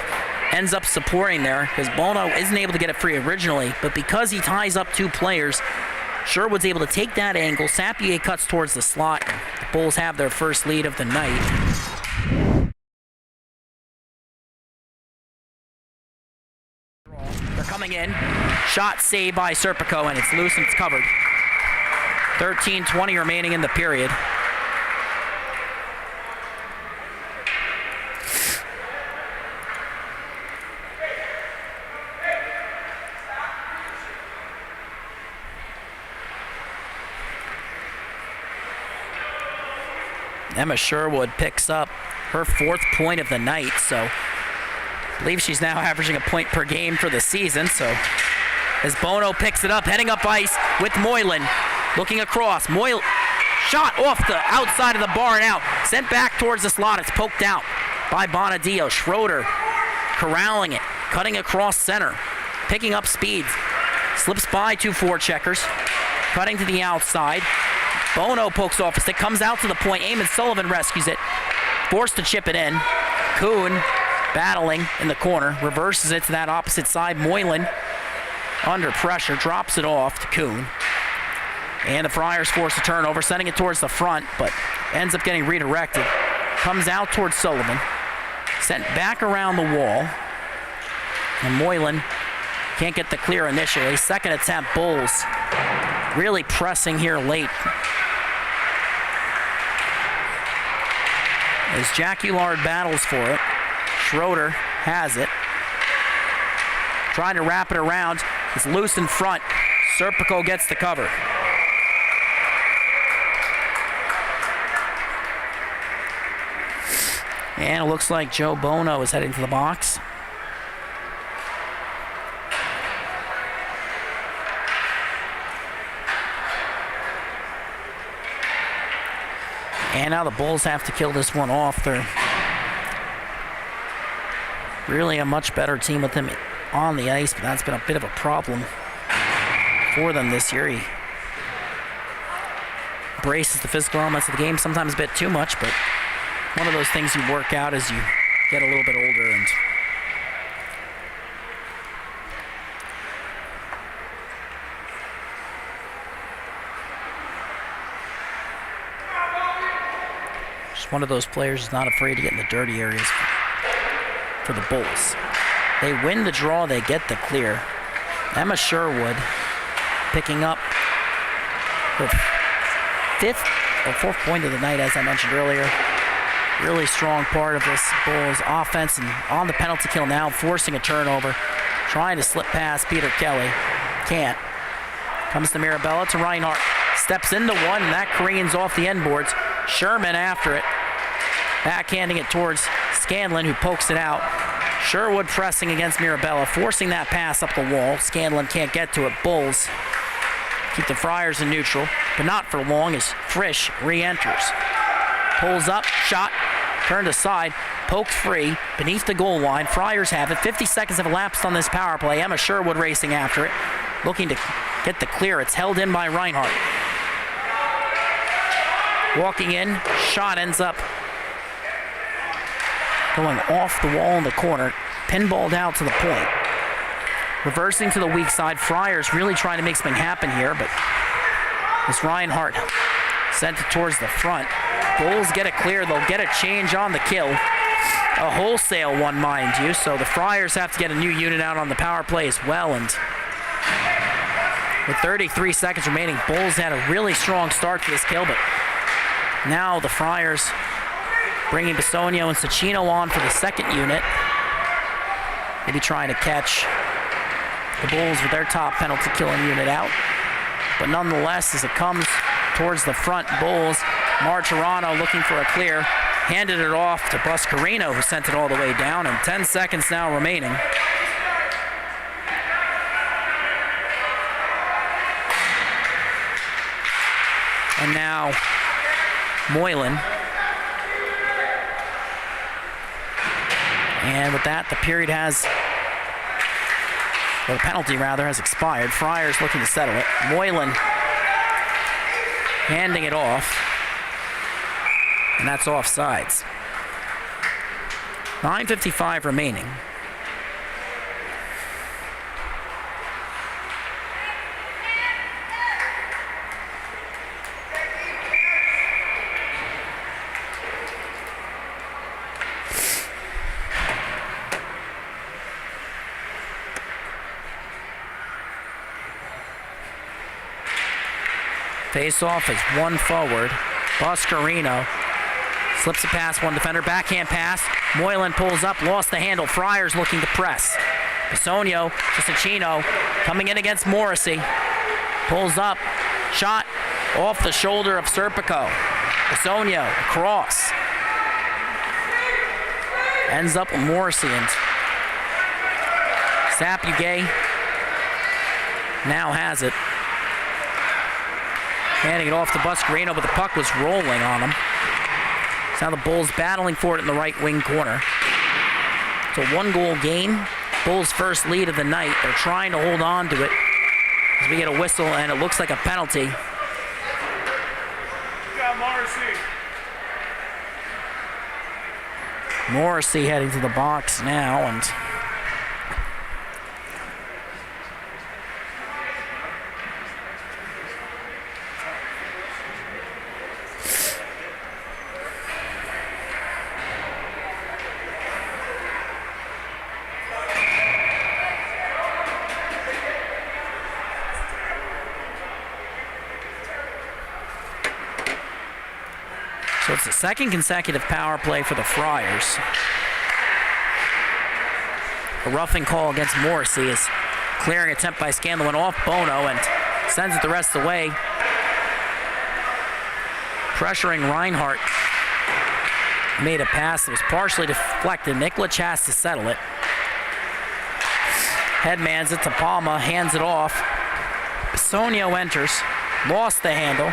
ends up supporting there because Bono isn't able to get it free originally, but because he ties up two players, Sherwood's able to take that angle. Hauppauge cuts towards the slot. The Bulls have their first lead of the night. They're coming in. Shot saved by Serpico, and it's loose and it's covered. 13:20 remaining in the period. Emma Sherwood picks up her fourth point of the night, so I believe she's now averaging a point per game for the season. So as Bono picks it up, heading up ice with Moylan. Looking across, Moylan shot off the outside of the bar and out. Sent back towards the slot, it's poked out by Bonadio. Schroeder corralling it, cutting across center, picking up speed. Slips by two forecheckers, cutting to the outside. Bono pokes off a stick, comes out to the point. Eamon Sullivan rescues it, forced to chip it in. Kuhn battling in the corner, reverses it to that opposite side. Moylan under pressure, drops it off to Kuhn. And the Friars force a turnover, sending it towards the front, but ends up getting redirected. Comes out towards Sullivan. Sent back around the wall. And Moylan can't get the clear initially. Second attempt, Bulls really pressing here late. As Jack Ullard battles for it. Schroeder has it. Trying to wrap it around. It's loose in front. Serpico gets the cover. And it looks like Joe Bono is heading to the box. And now the Bulls have to kill this one off. They're really a much better team with him on the ice, but that's been a bit of a problem for them this year. He embraces the physical elements of the game, sometimes a bit too much, but one of those things you work out as you get a little bit older. And just one of those players who's not afraid to get in the dirty areas for the Bulls. They win the draw, they get the clear. Emma Sherwood picking up her fourth point of the night, as I mentioned earlier. Really strong part of this Bulls offense, and on the penalty kill now, forcing a turnover, trying to slip past Peter Kelly. Can't. Comes to Mirabella, to Reinhardt. Steps into one, and that careens off the end boards. Sherman after it. Backhanding it towards Scanlon, who pokes it out. Sherwood pressing against Mirabella, forcing that pass up the wall. Scanlon can't get to it. Bulls keep the Friars in neutral, but not for long as Frisch re-enters. Pulls up, shot, turned aside, poked free, beneath the goal line. Friars have it. 50 seconds have elapsed on this power play. Emma Sherwood racing after it, looking to get the clear. It's held in by Reinhardt. Walking in, shot ends up going off the wall in the corner, pinballed out to the point. Reversing to the weak side, Friars really trying to make something happen here, but as Reinhardt sent it towards the front. Bulls get it clear, they'll get a change on the kill. A wholesale one, mind you, so the Friars have to get a new unit out on the power play as well, and with 33 seconds remaining, Bulls had a really strong start to this kill, but now the Friars bringing Bisogno and Cecchino on for the second unit. Maybe trying to catch the Bulls with their top penalty killing unit out. But nonetheless, as it comes towards the front, Bulls, Martirano looking for a clear, handed it off to Buscarino, who sent it all the way down, and 10 seconds now remaining. And now Moylan. And with that, the period has, or the penalty rather, has expired. Friars looking to settle it. Moylan handing it off, and that's offsides. 9:55 remaining. Face-off is one forward. Buscarino slips it past one defender. Backhand pass. Moylan pulls up, lost the handle. Friars looking to press. Bisogno to Cecchino, coming in against Morrissey. Pulls up, shot off the shoulder of Serpico. Bisogno across. Ends up with Morrissey, and Sapugay now has it. Handing it off to Buscarino, but the puck was rolling on him. So now the Bulls battling for it in the right wing corner. It's a one-goal game. Bulls' first lead of the night. They're trying to hold on to it as we get a whistle, and it looks like a penalty. Morrissey heading to the box now, and so it's the second consecutive power play for the Friars. A roughing call against Morrissey is clearing attempt by Scanlon went off Bono and sends it the rest of the way. Pressuring Reinhardt. Made a pass that was partially deflected. Nikolic has to settle it. Headmans it to Palma, hands it off. Bisogno enters, lost the handle.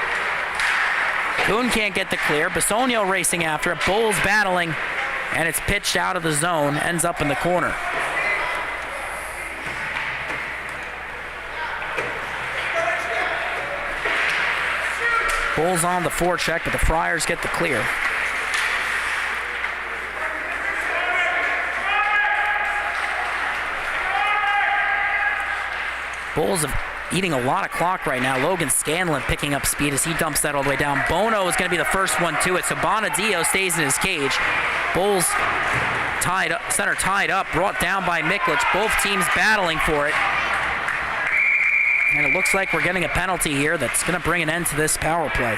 Kuhn can't get the clear. Bisogno racing after it. Bulls battling, and it's pitched out of the zone. Ends up in the corner. Bulls on the forecheck, but the Friars get the clear. Bulls are eating a lot of clock right now. Logan Scanlon picking up speed as he dumps that all the way down. Bono is going to be the first one to it, so Bonadio stays in his cage. Bulls tied up, center tied up, brought down by Miklich. Both teams battling for it. And it looks like we're getting a penalty here that's going to bring an end to this power play.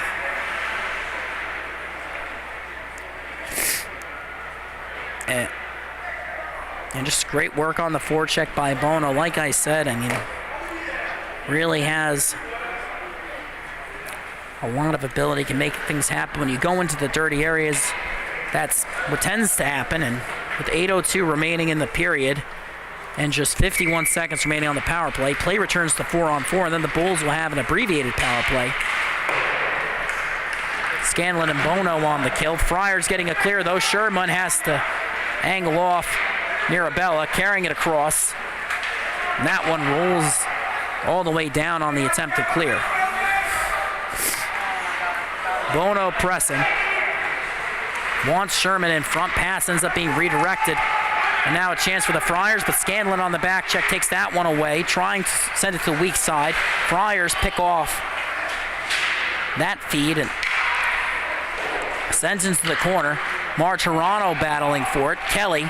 And just great work on the forecheck by Bono. Like I said, I mean, really has a lot of ability, can make things happen. When you go into the dirty areas, that's what tends to happen. And with 8:02 remaining in the period, and just 51 seconds remaining on the power play. Play returns to 4-on-4, and then the Bulls will have an abbreviated power play. Scanlon and Bono on the kill. Friars getting a clear, though. Sherman has to angle off Mirabella, carrying it across. And that one rolls all the way down on the attempted clear. Bono pressing. Wants Sherman in front. Pass ends up being redirected. And now a chance for the Friars, but Scanlon on the back check takes that one away, trying to send it to the weak side. Friars pick off that feed and sends into the corner. Martirano battling for it. Kelly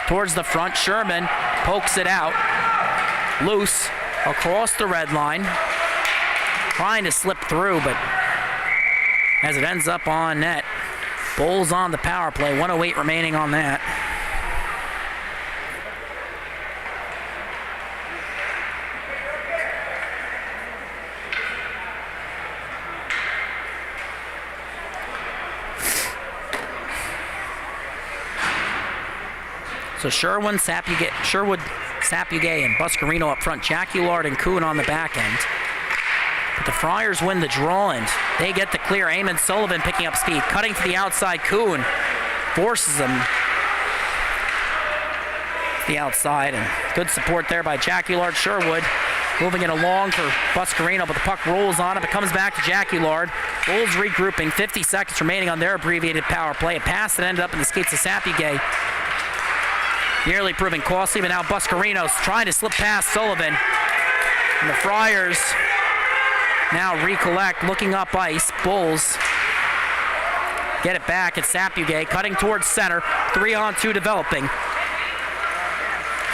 towards the front. Sherman pokes it out. Loose across the red line. Trying to slip through, but as it ends up on net. Bulls on the power play, 1:08 remaining on that. So Sherwood, Sapugay, and Buscarino up front. Jaculard and Kuhn on the back end. But the Friars win the draw, and they get the clear. Eamon Sullivan picking up speed, cutting to the outside. Kuhn forces him to the outside, and good support there by Jaculard. Sherwood moving it along for Buscarino, but the puck rolls on him. It comes back to Jaculard. Bulls regrouping, 50 seconds remaining on their abbreviated power play. A pass that ended up in the skates of Sapugay, nearly proving costly, but now Buscarino's trying to slip past Sullivan. And the Friars now recollect, looking up ice. Bulls get it back at Sapugay, cutting towards center. 3-on-2 developing.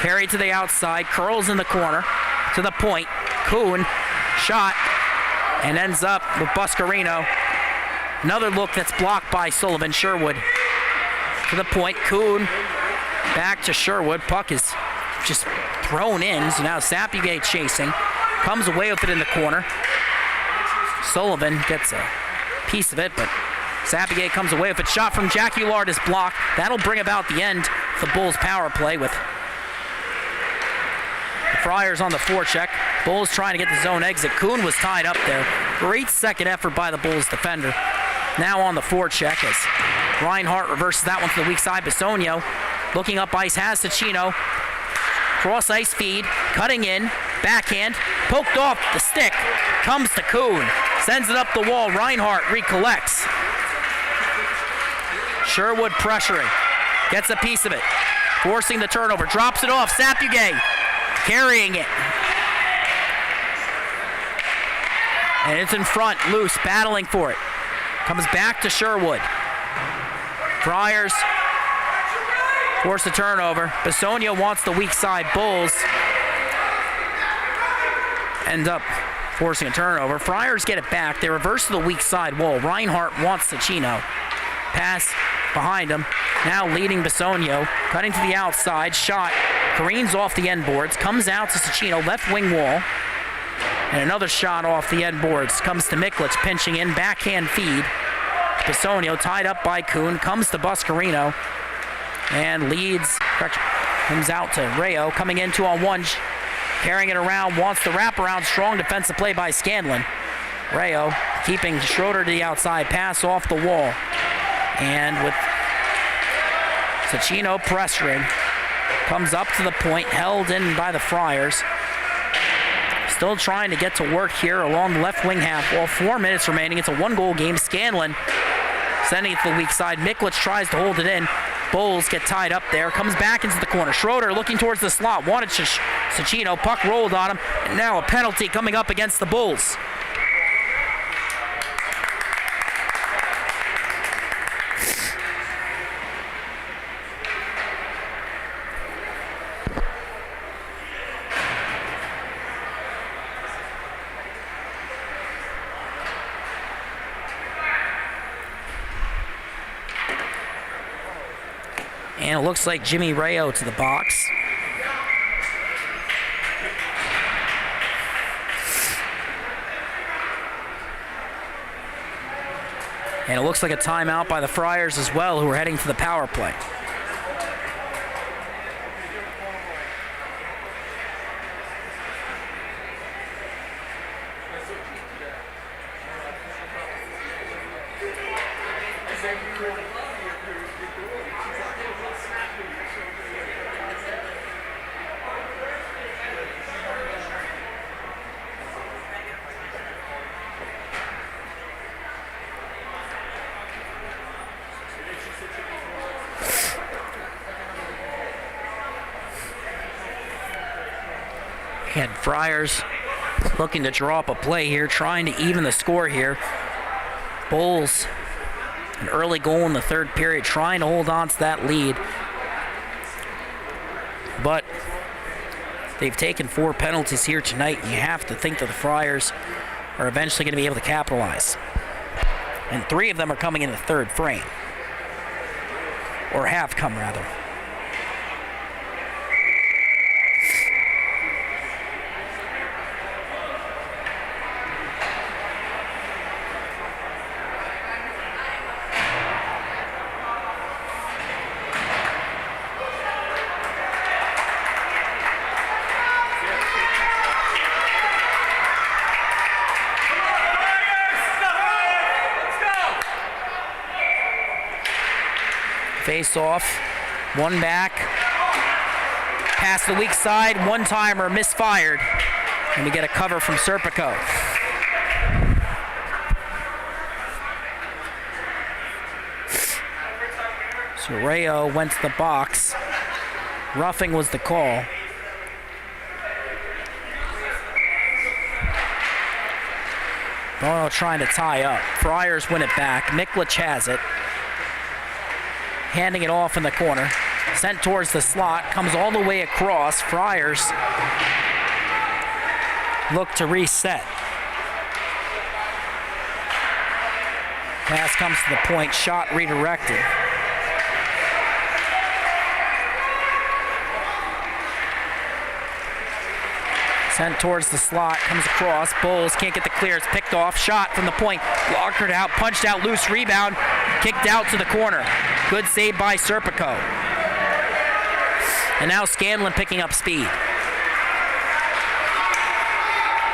Carried to the outside, curls in the corner, to the point. Kuhn, shot, and ends up with Buscarino. Another look that's blocked by Sullivan. Sherwood to the point. Kuhn back to Sherwood. Puck is just thrown in, so now Sapugay chasing. Comes away with it in the corner. Sullivan gets a piece of it, but Sapugay comes away with it. Shot from Jaculard is blocked. That'll bring about the end of the Bulls' power play with the Friars on the forecheck. Bulls trying to get the zone exit. Kuhn was tied up there. Great second effort by the Bulls defender. Now on the forecheck as Reinhardt reverses that one to the weak side. Bisogno looking up ice, has Ticino. Cross ice feed, cutting in, backhand, poked off the stick, comes to Kuhn, sends it up the wall. Reinhardt recollects. Sherwood pressuring, gets a piece of it, forcing the turnover, drops it off. Sapugay carrying it. And it's in front, loose, battling for it. Comes back to Sherwood. Friars force the turnover. Bisogno wants the weak side. Bulls end up forcing a turnover. Friars get it back. They reverse to the weak side wall. Reinhardt wants Ticino. Pass behind him. Now leading Bisogno. Cutting to the outside. Shot. Careens off the end boards. Comes out to Ticino. Left wing wall. And another shot off the end boards. Comes to Miklich. Pinching in. Backhand feed. Bisogno tied up by Kuhn. Comes to Buscarino. And leads, comes out to Rayo, coming in 2-on-1, carrying it around, wants the wraparound, strong defensive play by Scanlon. Rayo keeping Schroeder to the outside, pass off the wall. And with Cecchino pressuring, comes up to the point, held in by the Friars. Still trying to get to work here along the left wing half wall. 4 minutes remaining. It's a 1-goal game. Scanlon sending it to the weak side. Miklich tries to hold it in. Bulls get tied up there. Comes back into the corner. Schroeder looking towards the slot. Wanted Cecchino. Puck rolled on him. And now a penalty coming up against the Bulls. And it looks like Jimmy Rayo to the box. And it looks like a timeout by the Friars as well, who are heading to the power play. And Friars looking to draw up a play here, trying to even the score here. Bulls, an early goal in the third period, trying to hold on to that lead. But they've taken 4 penalties here tonight, and you have to think that the Friars are eventually going to be able to capitalize. And 3 of them are coming in the third frame. Or have come, rather. Face off, one back, pass the weak side, one-timer, misfired. And we get a cover from Serpico. So Rayo went to the box. Roughing was the call. Bono trying to tie up. Friars win it back. Miklich has it. Handing it off in the corner. Sent towards the slot. Comes all the way across. Friars look to reset. Pass comes to the point. Shot redirected. Sent towards the slot. Comes across. Bulls can't get the clear. It's picked off. Shot from the point. Walkered out. Punched out. Loose rebound. Kicked out to the corner. Good save by Serpico. And now Scanlon picking up speed.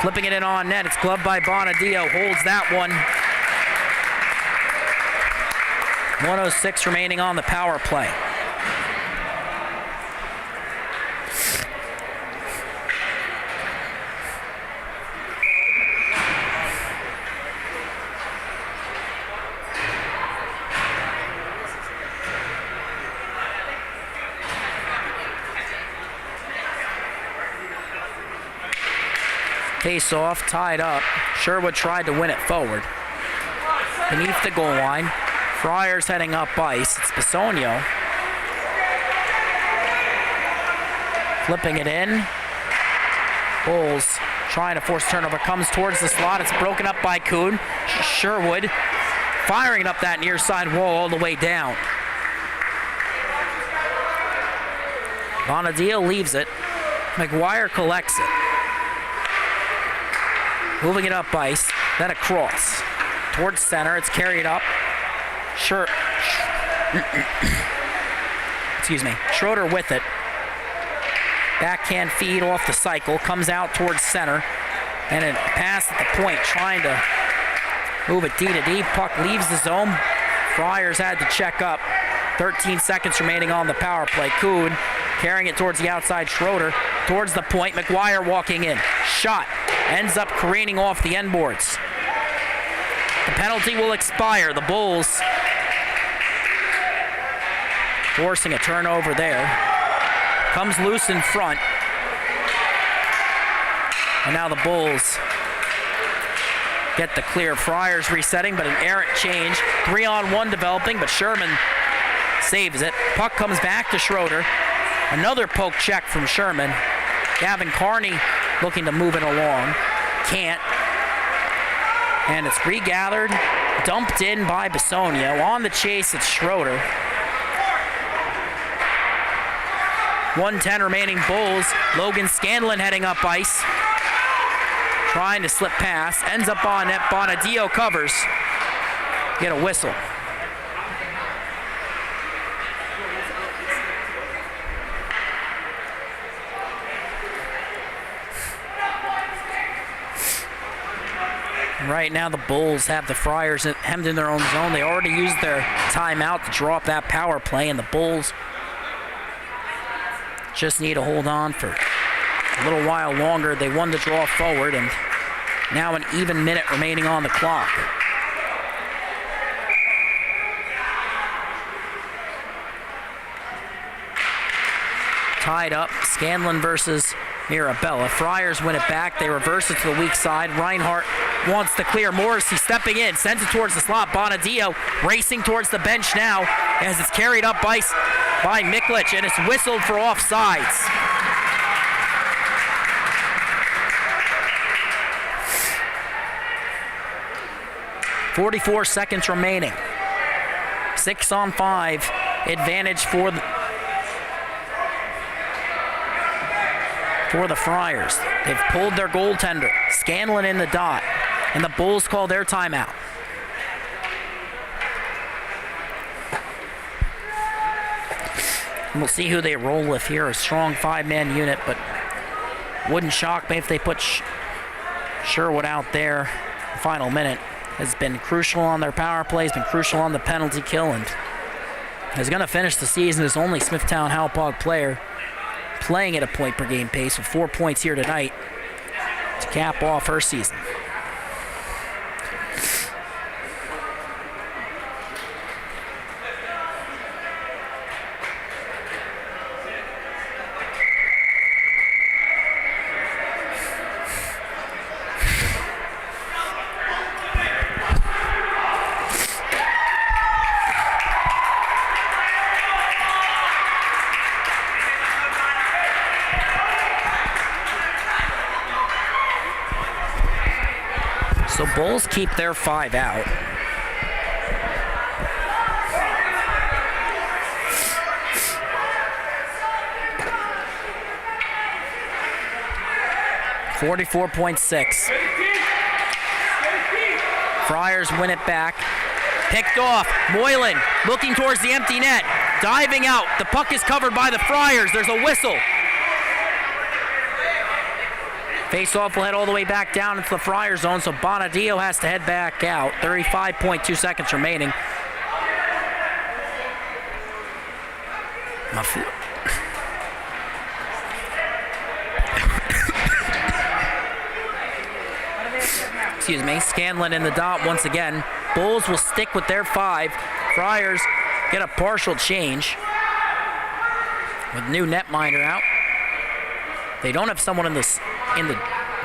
Flipping it in on net. It's gloved by Bonadio. Holds that one. 1:06 remaining on the power play. Face off, tied up. Sherwood tried to win it forward. Beneath the goal line. Friars heading up ice. It's Bisogno. Flipping it in. Bulls trying to force turnover. Comes towards the slot. It's broken up by Kuhn. Sherwood firing it up that near side wall all the way down. Bonadio leaves it. McGuire collects it. Moving it up ice, then across. Towards center, it's carried up. Schroeder with it. Backhand feed off the cycle, comes out towards center. And a pass at the point, trying to Move it D to D. Puck leaves the zone. Friars had to check up. 13 seconds remaining on the power play. Kuhn carrying it towards the outside. Schroeder towards the point. McGuire walking in. Shot. Ends up careening off the end boards. The penalty will expire. The Bulls forcing a turnover there. Comes loose in front. And now the Bulls get the clear. Friars resetting, but an errant change. 3-on-1 developing, but Sherman saves it. Puck comes back to Schroeder. Another poke check from Sherman. Gavin Carney looking to move it along. Can't. And it's regathered, dumped in by Bisogno. On the chase, it's Schroeder. 1:10 remaining. Bulls. Logan Scanlon heading up ice. Trying to slip past. Ends up on net. Bonadio covers. Get a whistle. Right now the Bulls have the Friars hemmed in their own zone. They already used their timeout to draw up that power play, and the Bulls just need to hold on for a little while longer. They won the draw forward, and now an even minute remaining on the clock. Tied up, Scanlon versus Mirabella. Friars win it back. They reverse it to the weak side. Reinhart wants to clear. Morrissey stepping in, sends it towards the slot. Bonadio racing towards the bench now as it's carried up ice by Miklich, and it's whistled for offsides. .44 seconds remaining. 6-on-5 advantage for the Friars. They've pulled their goaltender, Scanlon, in the dot, and the Bulls call their timeout. And we'll see who they roll with here. A strong 5-man unit, but wouldn't shock me if they put Sherwood out there. The final minute has been crucial on their power play, has been crucial on the penalty kill, and is going to finish the season as only Smithtown Hauppauge player playing at a point-per-game pace with 4 points here tonight to cap off her season. So Bulls keep their 5 out. .46. Friars win it back. Picked off. Moylan looking towards the empty net. Diving out. The puck is covered by the Friars. There's a whistle. Face-off will head all the way back down into the Friar zone, so Bonadio has to head back out. 35.2 seconds remaining. Excuse me. Scanlon in the dot once again. Bulls will stick with their 5. Friars get a partial change with new netminder out. They don't have someone in the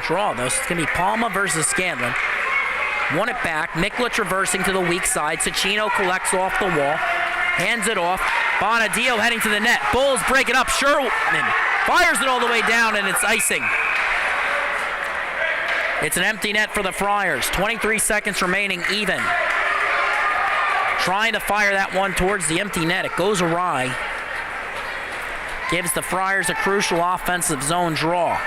draw, though, so it's going to be Palma versus Scanlon. Won it back. Miklich reversing to the weak side. Cicchino collects off the wall. Hands it off. Bonadio heading to the net. Bulls break it up. Sherwood fires it all the way down, and it's icing. It's an empty net for the Friars. 23 seconds remaining, even. Trying to fire that one towards the empty net. It goes awry. Gives the Friars a crucial offensive zone draw.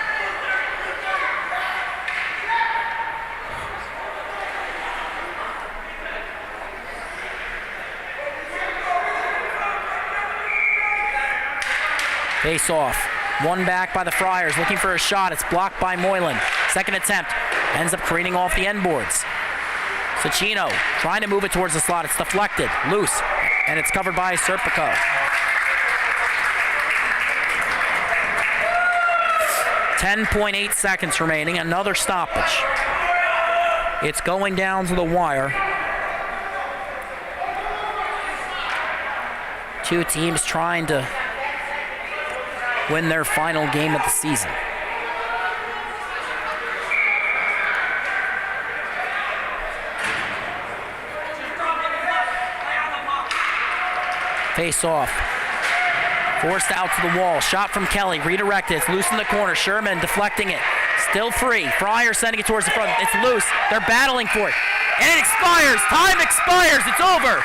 Face off. One back by the Friars, looking for a shot. It's blocked by Moylan. Second attempt. Ends up careening off the end boards. Cicchino trying to move it towards the slot. It's deflected, loose, and it's covered by Serpico. 10.8 seconds remaining. Another stoppage. It's going down to the wire. Two teams trying to win their final game of the season. Face off. Forced out to the wall. Shot from Kelly. Redirected. It's loose in the corner. Sherman deflecting it. Still free. Fryer sending it towards the front. It's loose. They're battling for it. And it expires. Time expires. It's over.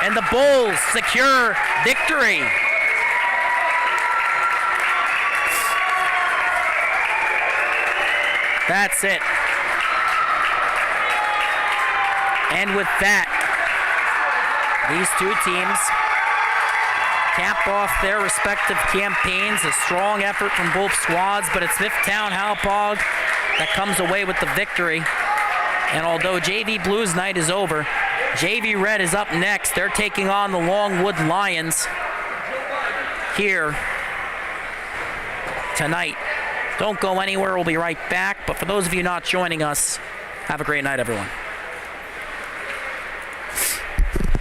And the Bulls secure victory. That's it. And with that, these two teams cap off their respective campaigns. A strong effort from both squads, but it's Smithtown Hauppauge that comes away with the victory. And although JV Blues night is over, JV Red is up next. They're taking on the Longwood Lions here tonight. Don't go anywhere. We'll be right back. But for those of you not joining us, have a great night, everyone.